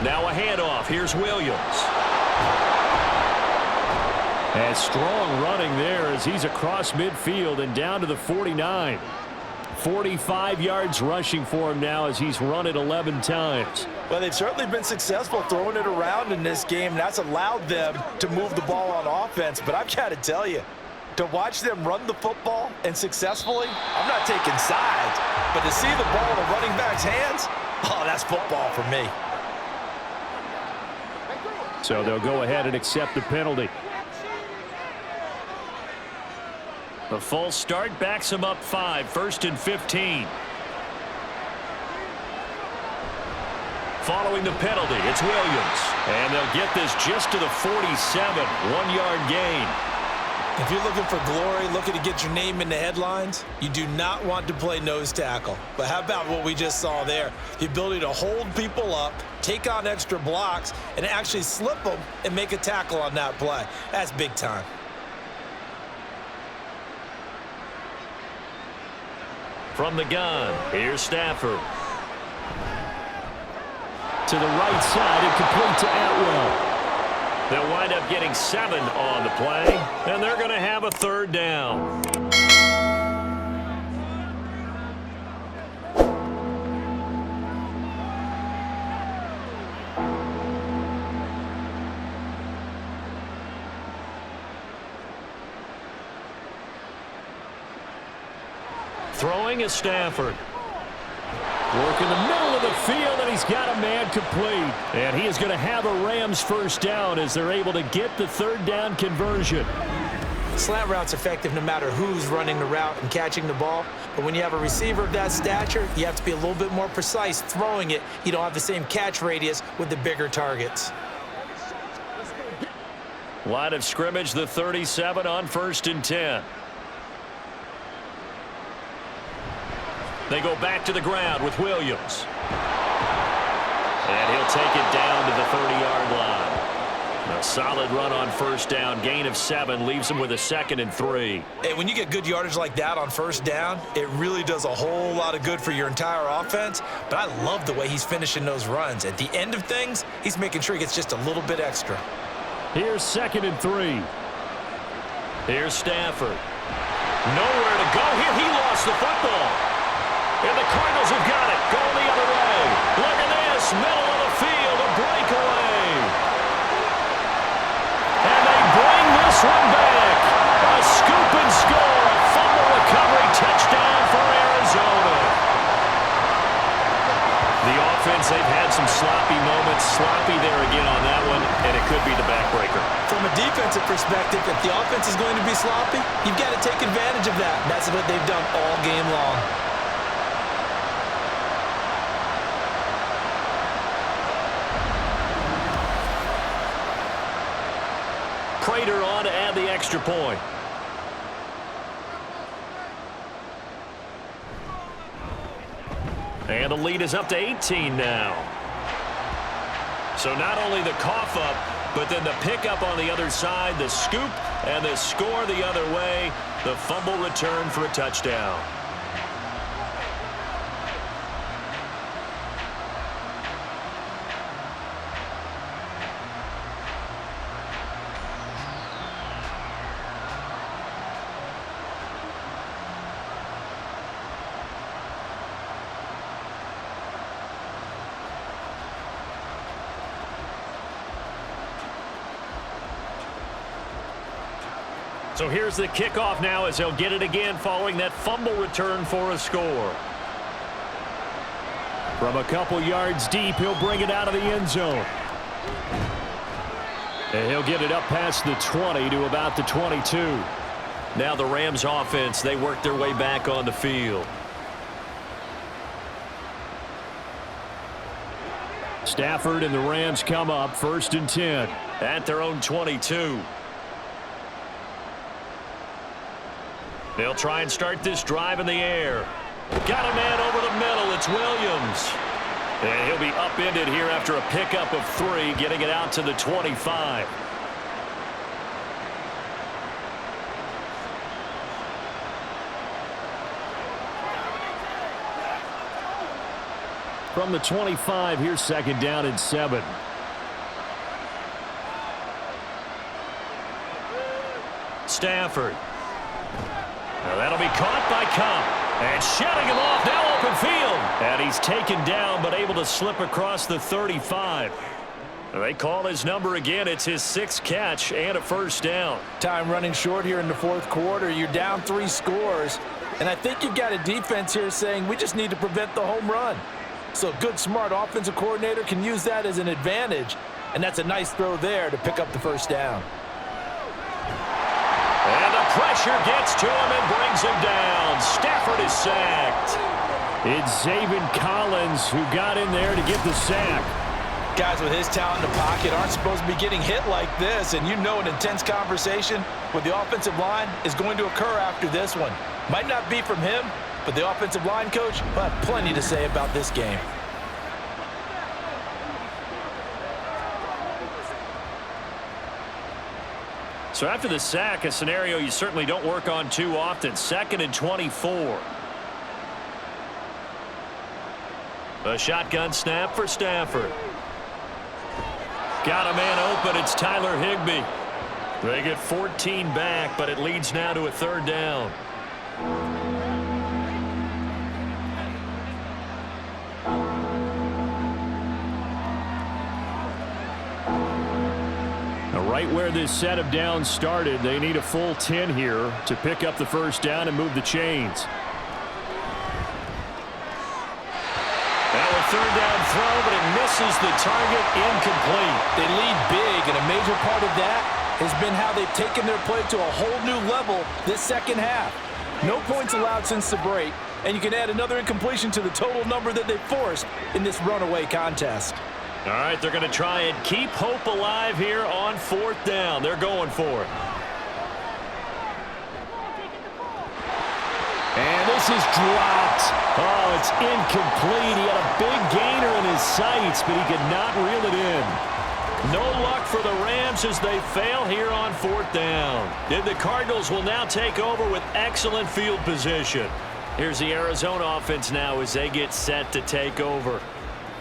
Now a handoff. Here's Williams. And strong running there as he's across midfield and down to the 49. 45 yards rushing for him now as he's run it 11 times. Well, they've certainly been successful throwing it around in this game. That's allowed them to move the ball on offense. But I've got to tell you, to watch them run the football and successfully, I'm not taking sides. But to see the ball in the running back's hands, oh, that's football for me. So they'll go ahead and accept the penalty. The false start backs him up 5, 1st and 15. Following the penalty, it's Williams. And they'll get this just to the 47, 1-yard gain. If you're looking for glory, looking to get your name in the headlines, you do not want to play nose tackle. But how about what we just saw there? The ability to hold people up, take on extra blocks, and actually slip them and make a tackle on that play. That's big time. From the gun, here's Stafford. To the right side and complete to Atwell. They'll wind up getting 7 on the play, and they're going to have a 3rd down. Throwing is Stafford. Work in the middle of the field, and he's got a man complete. And he is going to have a Rams first down as they're able to get the third down conversion. Slant route's effective no matter who's running the route and catching the ball. But when you have a receiver of that stature, you have to be a little bit more precise throwing it. You don't have the same catch radius with the bigger targets. Line of scrimmage, the 37 on 1st and 10. They go back to the ground with Williams. And he'll take it down to the 30-yard line. A solid run on first down. Gain of 7 leaves him with a 2nd and 3. Hey, when you get good yardage like that on first down, it really does a whole lot of good for your entire offense. But I love the way he's finishing those runs. At the end of things, he's making sure he gets just a little bit extra. Here's 2nd and 3. Here's Stafford. Nowhere to go here. He lost the football. And the Cardinals have got it. Going the other way. Look at this. Middle of the field. A breakaway. And they bring this one back. A scoop and score. A fumble recovery touchdown for Arizona. The offense, they've had some sloppy moments. Sloppy there again on that one, and it could be the backbreaker. From a defensive perspective, if the offense is going to be sloppy, you've got to take advantage of that. That's what they've done all game long. Prater on to add the extra point. And the lead is up to 18 now. So not only the cough up, but then the pickup on the other side, the scoop, and the score the other way. The fumble return for a touchdown. So here's the kickoff now as he'll get it again following that fumble return for a score. From a couple yards deep, he'll bring it out of the end zone. And he'll get it up past the 20 to about the 22. Now the Rams offense, they work their way back on the field. Stafford and the Rams come up 1st and 10 at their own 22. They'll try and start this drive in the air. Got a man over the middle. It's Williams. And he'll be upended here after a pickup of 3, getting it out to the 25. From the 25, here's 2nd down and 7. Stafford. Now that'll be caught by Cup. And shutting him off, now open field. And he's taken down, but able to slip across the 35. They call his number again. It's his 6th catch and a first down. Time running short here in the 4th quarter. You're down 3 scores. And I think you've got a defense here saying we just need to prevent the home run. So a good, smart offensive coordinator can use that as an advantage. And that's a nice throw there to pick up the first down. And the pressure gets to him and brings him down. Stafford is sacked. It's Zaven Collins who got in there to get the sack. Guys with his talent in the pocket aren't supposed to be getting hit like this, and you know an intense conversation with the offensive line is going to occur after this one. Might not be from him, but the offensive line coach will have plenty to say about this game. So after the sack, a scenario you certainly don't work on too often. 2nd and 24. A shotgun snap for Stafford. Got a man open. It's Tyler Higbee. They get 14 back, but it leads now to a 3rd down. Right where this set of downs started, they need a full 10 here to pick up the first down and move the chains. third down throw, but it misses the target, incomplete. They lead big, and a major part of that has been how they've taken their play to a whole new level this second half. No points allowed since the break, and you can add another incompletion to the total number that they forced in this runaway contest. All right, they're going to try and keep hope alive here on fourth down. They're going for it. And this is dropped. Oh, it's incomplete. He had a big gainer in his sights, but he could not reel it in. No luck for the Rams as they fail here on fourth down. And the Cardinals will now take over with excellent field position. Here's the Arizona offense now as they get set to take over.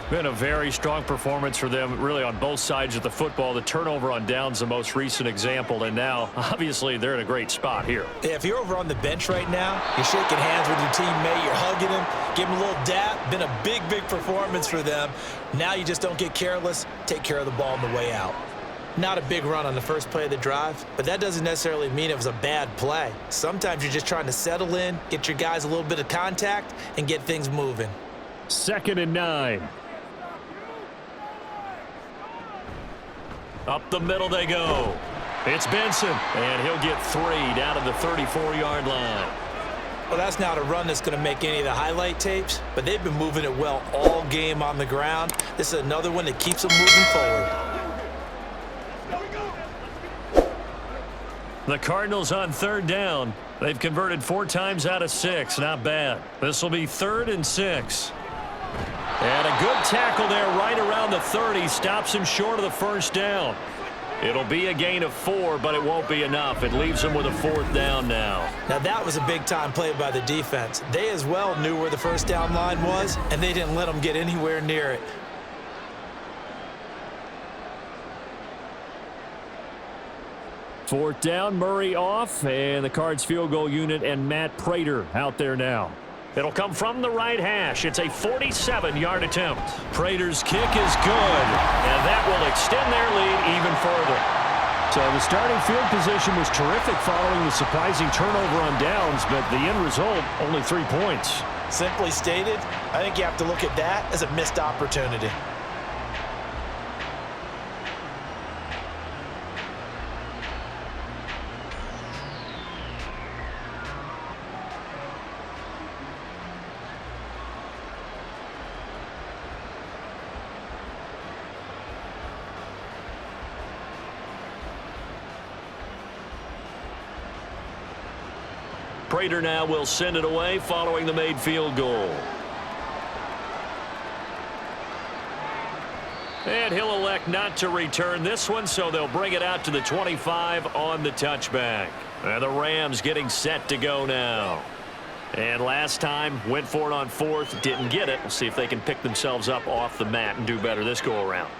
Been a very strong performance for them, really, on both sides of the football. The turnover on downs the most recent example, and now, obviously, they're in a great spot here. Yeah, if you're over on the bench right now, you're shaking hands with your teammate, you're hugging him, giving him a little dap. Been a big, big performance for them. Now you just don't get careless, take care of the ball on the way out. Not a big run on the first play of the drive, but that doesn't necessarily mean it was a bad play. Sometimes you're just trying to settle in, get your guys a little bit of contact, and get things moving. 2nd and 9. Up the middle they go. It's Benson, and he'll get 3 down to the 34-yard line. Well, that's not a run that's going to make any of the highlight tapes, but they've been moving it well all game on the ground. This is another one that keeps them moving forward. The Cardinals on 3rd down. They've converted 4 times out of 6. Not bad. This will be 3rd and 6. And a good tackle there right around the 30. Stops him short of the first down. It'll be a gain of 4, but it won't be enough. It leaves them with a 4th down now. Now, that was a big-time play by the defense. They as well knew where the first down line was, and they didn't let them get anywhere near it. Fourth down, Murray off, and the Cards field goal unit and Matt Prater out there now. It'll come from the right hash. It's a 47-yard attempt. Prater's kick is good, and that will extend their lead even further. So the starting field position was terrific following the surprising turnover on downs, but the end result, only 3 points. Simply stated, I think you have to look at that as a missed opportunity. Prater now will send it away following the made field goal. And he'll elect not to return this one, so they'll bring it out to the 25 on the touchback. And the Rams getting set to go now. And last time, went for it on 4th, didn't get it. We'll see if they can pick themselves up off the mat and do better this go-around.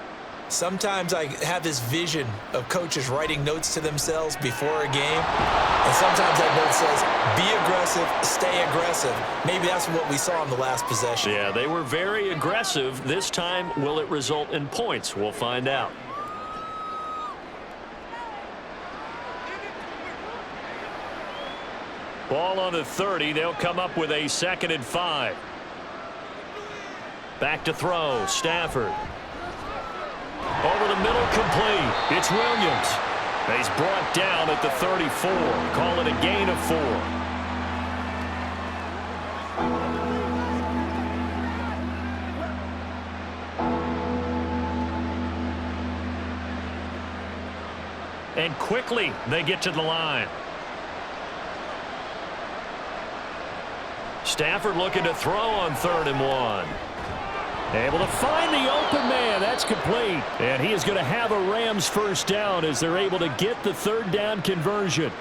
Sometimes I have this vision of coaches writing notes to themselves before a game, and sometimes that note says, be aggressive, stay aggressive. Maybe that's what we saw in the last possession. Yeah, they were very aggressive. This time, will it result in points? We'll find out. Ball on the 30. They'll come up with a 2nd and 5. Back to throw. Stafford. Over the middle, complete. It's Williams. He's brought down at the 34. Call it a gain of 4. And quickly, they get to the line. Stafford looking to throw on 3rd and 1. Able to find the open man. That's complete. And he is going to have a Rams first down as they're able to get the 3rd down conversion.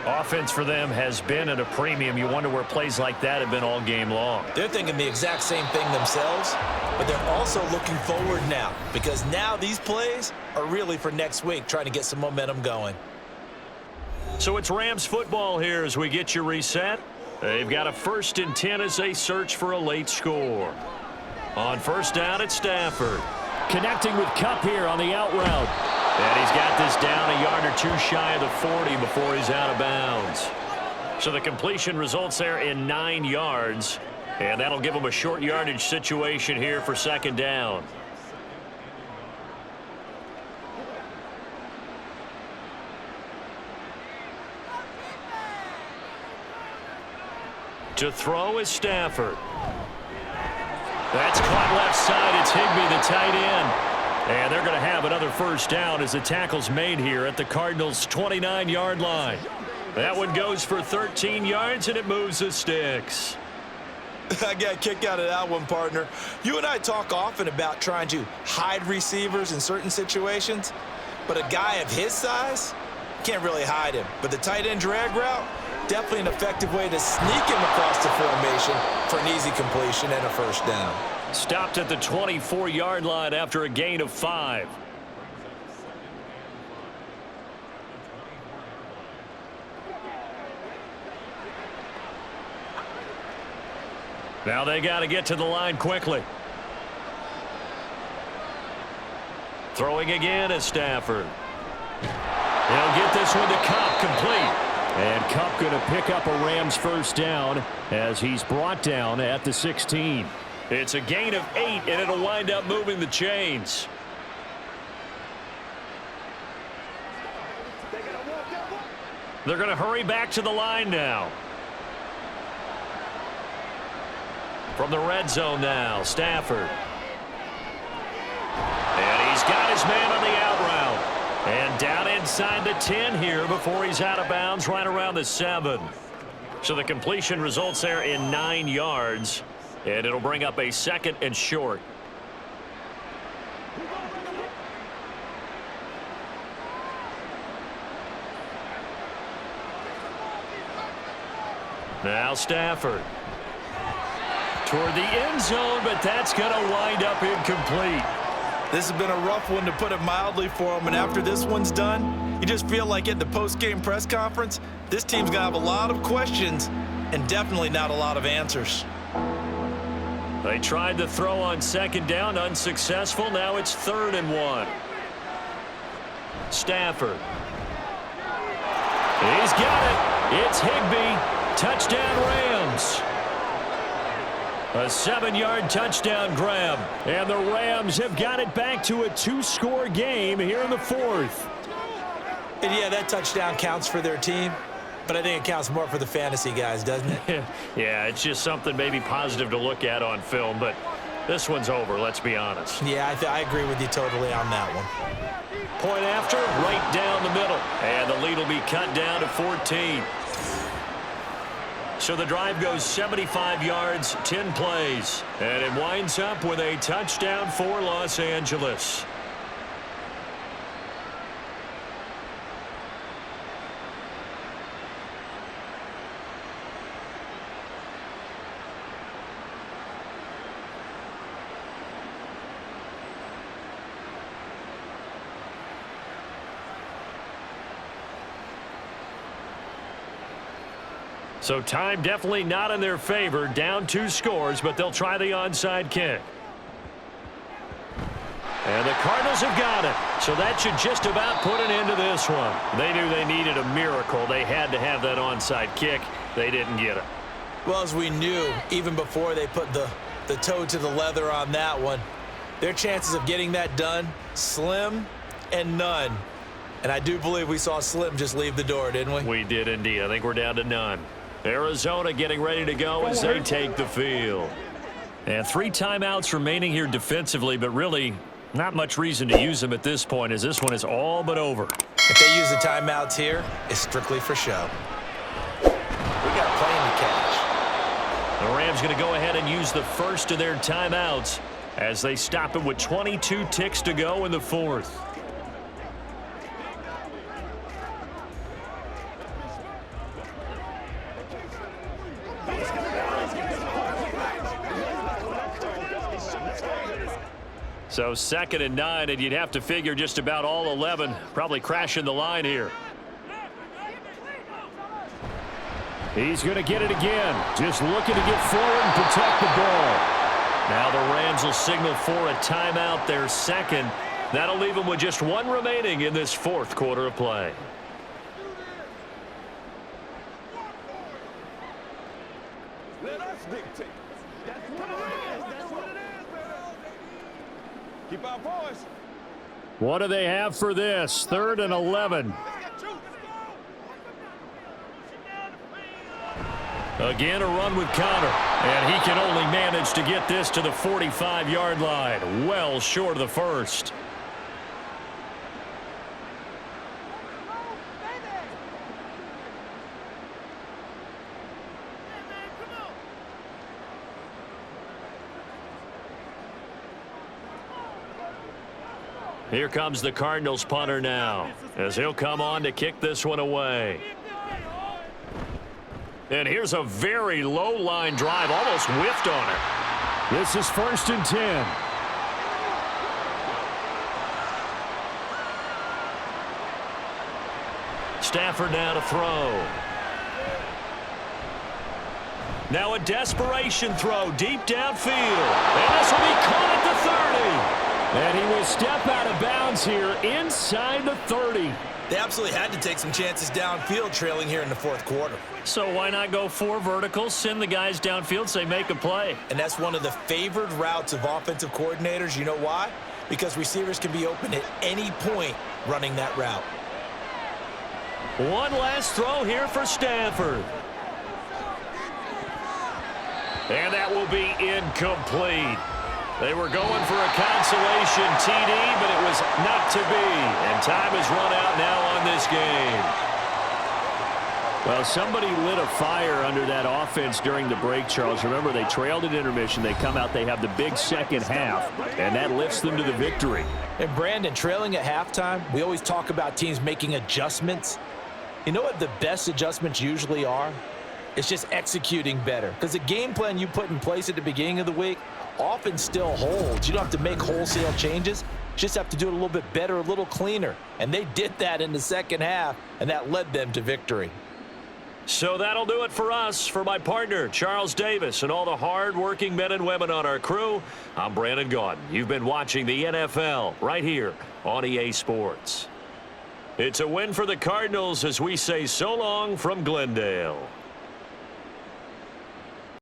Offense for them has been at a premium. You wonder where plays like that have been all game long. They're thinking the exact same thing themselves, but they're also looking forward now because now these plays are really for next week, trying to get some momentum going. So it's Rams football here as we get you reset. They've got a 1st and 10 as they search for a late score. On first down, it's Stafford. Connecting with Kupp here on the out route. And he's got this down a yard or 2 shy of the 40 before he's out of bounds. So the completion results there in 9 yards. And that'll give them a short yardage situation here for second down. To throw is Stafford. That's caught left side. It's Higbee, the tight end. And they're going to have another first down as the tackle's made here at the Cardinals' 29-yard line. That one goes for 13 yards, and it moves the sticks. I got a kick out of that one, partner. You and I talk often about trying to hide receivers in certain situations, but a guy of his size, can't really hide him. But the tight end drag route, definitely an effective way to sneak him across the formation for an easy completion and a first down. Stopped at the 24-yard line after a gain of 5. Now they got to get to the line quickly. Throwing again is Stafford. He'll get this one to Kupp, complete. And Kupp going to pick up a Rams first down as he's brought down at the 16. It's a gain of 8, and it'll wind up moving the chains. They're going to hurry back to the line now. From the red zone now, Stafford. And he's got his man on the out route. And down inside the 10 here before he's out of bounds right around the 7. So the completion results there in 9 yards. And it'll bring up a second and short. Now Stafford. Toward the end zone, but that's going to wind up incomplete. This has been a rough one, to put it mildly, for him, and after this one's done, you just feel like at the post-game press conference, this team's going to have a lot of questions and definitely not a lot of answers. They tried to throw on second down, unsuccessful. Now it's 3rd and 1. Stafford. He's got it. It's Higbee. Touchdown Rams. A 7-yard touchdown grab. And the Rams have got it back to a 2-score game here in the 4th. And yeah, that touchdown counts for their team, but I think it counts more for the fantasy guys, doesn't it? Yeah, it's just something maybe positive to look at on film, but this one's over, let's be honest. Yeah, I agree with you totally on that one. Point after, right down the middle. And the lead will be cut down to 14. So the drive goes 75 yards, 10 plays. And it winds up with a touchdown for Los Angeles. So time definitely not in their favor. Down 2 scores, but they'll try the onside kick. And the Cardinals have got it. So that should just about put an end to this one. They knew they needed a miracle. They had to have that onside kick. They didn't get it. Well, as we knew, even before they put the toe to the leather on that one, their chances of getting that done, slim and none. And I do believe we saw Slim just leave the door, didn't we? We did indeed. I think we're down to none. Arizona getting ready to go as they take the field. And 3 timeouts remaining here defensively, but really not much reason to use them at this point, as this one is all but over. If they use the timeouts here, it's strictly for show. We got a plane to catch. The Rams going to go ahead and use the first of their timeouts as they stop it with 22 ticks to go in the 4th. So 2nd and 9, and you'd have to figure just about all 11 probably crashing the line here. He's going to get it again. Just looking to get forward and protect the ball. Now the Rams will signal for a timeout, their 2nd. That'll leave them with just 1 remaining in this 4th quarter of play. Let us dictate. Keep our voice. What do they have for this? 3rd and 11. Again, a run with counter. And he can only manage to get this to the 45-yard line. Well short of the first. Here comes the Cardinals punter now, as he'll come on to kick this one away. And here's a very low line drive, almost whiffed on it. This is 1st and 10. Stafford now to throw. Now a desperation throw deep downfield. And this will be caught at the 30. And he will step out of bounds here inside the 30. They absolutely had to take some chances downfield trailing here in the 4th quarter. So why not go 4 verticals, send the guys downfield, say make a play? And that's one of the favored routes of offensive coordinators. You know why? Because receivers can be open at any point running that route. One last throw here for Stafford. And that will be incomplete. They were going for a consolation TD, but it was not to be. And time has run out now on this game. Well, somebody lit a fire under that offense during the break, Charles. Remember, they trailed at intermission. They come out, they have the big second half, and that lifts them to the victory. And, Brandon, trailing at halftime, we always talk about teams making adjustments. You know what the best adjustments usually are? It's just executing better. Because the game plan you put in place at the beginning of the week often still holds. You don't have to make wholesale changes. You just have to do it a little bit better, a little cleaner. And they did that in the second half, and that led them to victory. So that'll do it for us. For my partner, Charles Davis, and all the hard-working men and women on our crew, I'm Brandon Gaudin. You've been watching the NFL right here on EA Sports. It's a win for the Cardinals as we say so long from Glendale.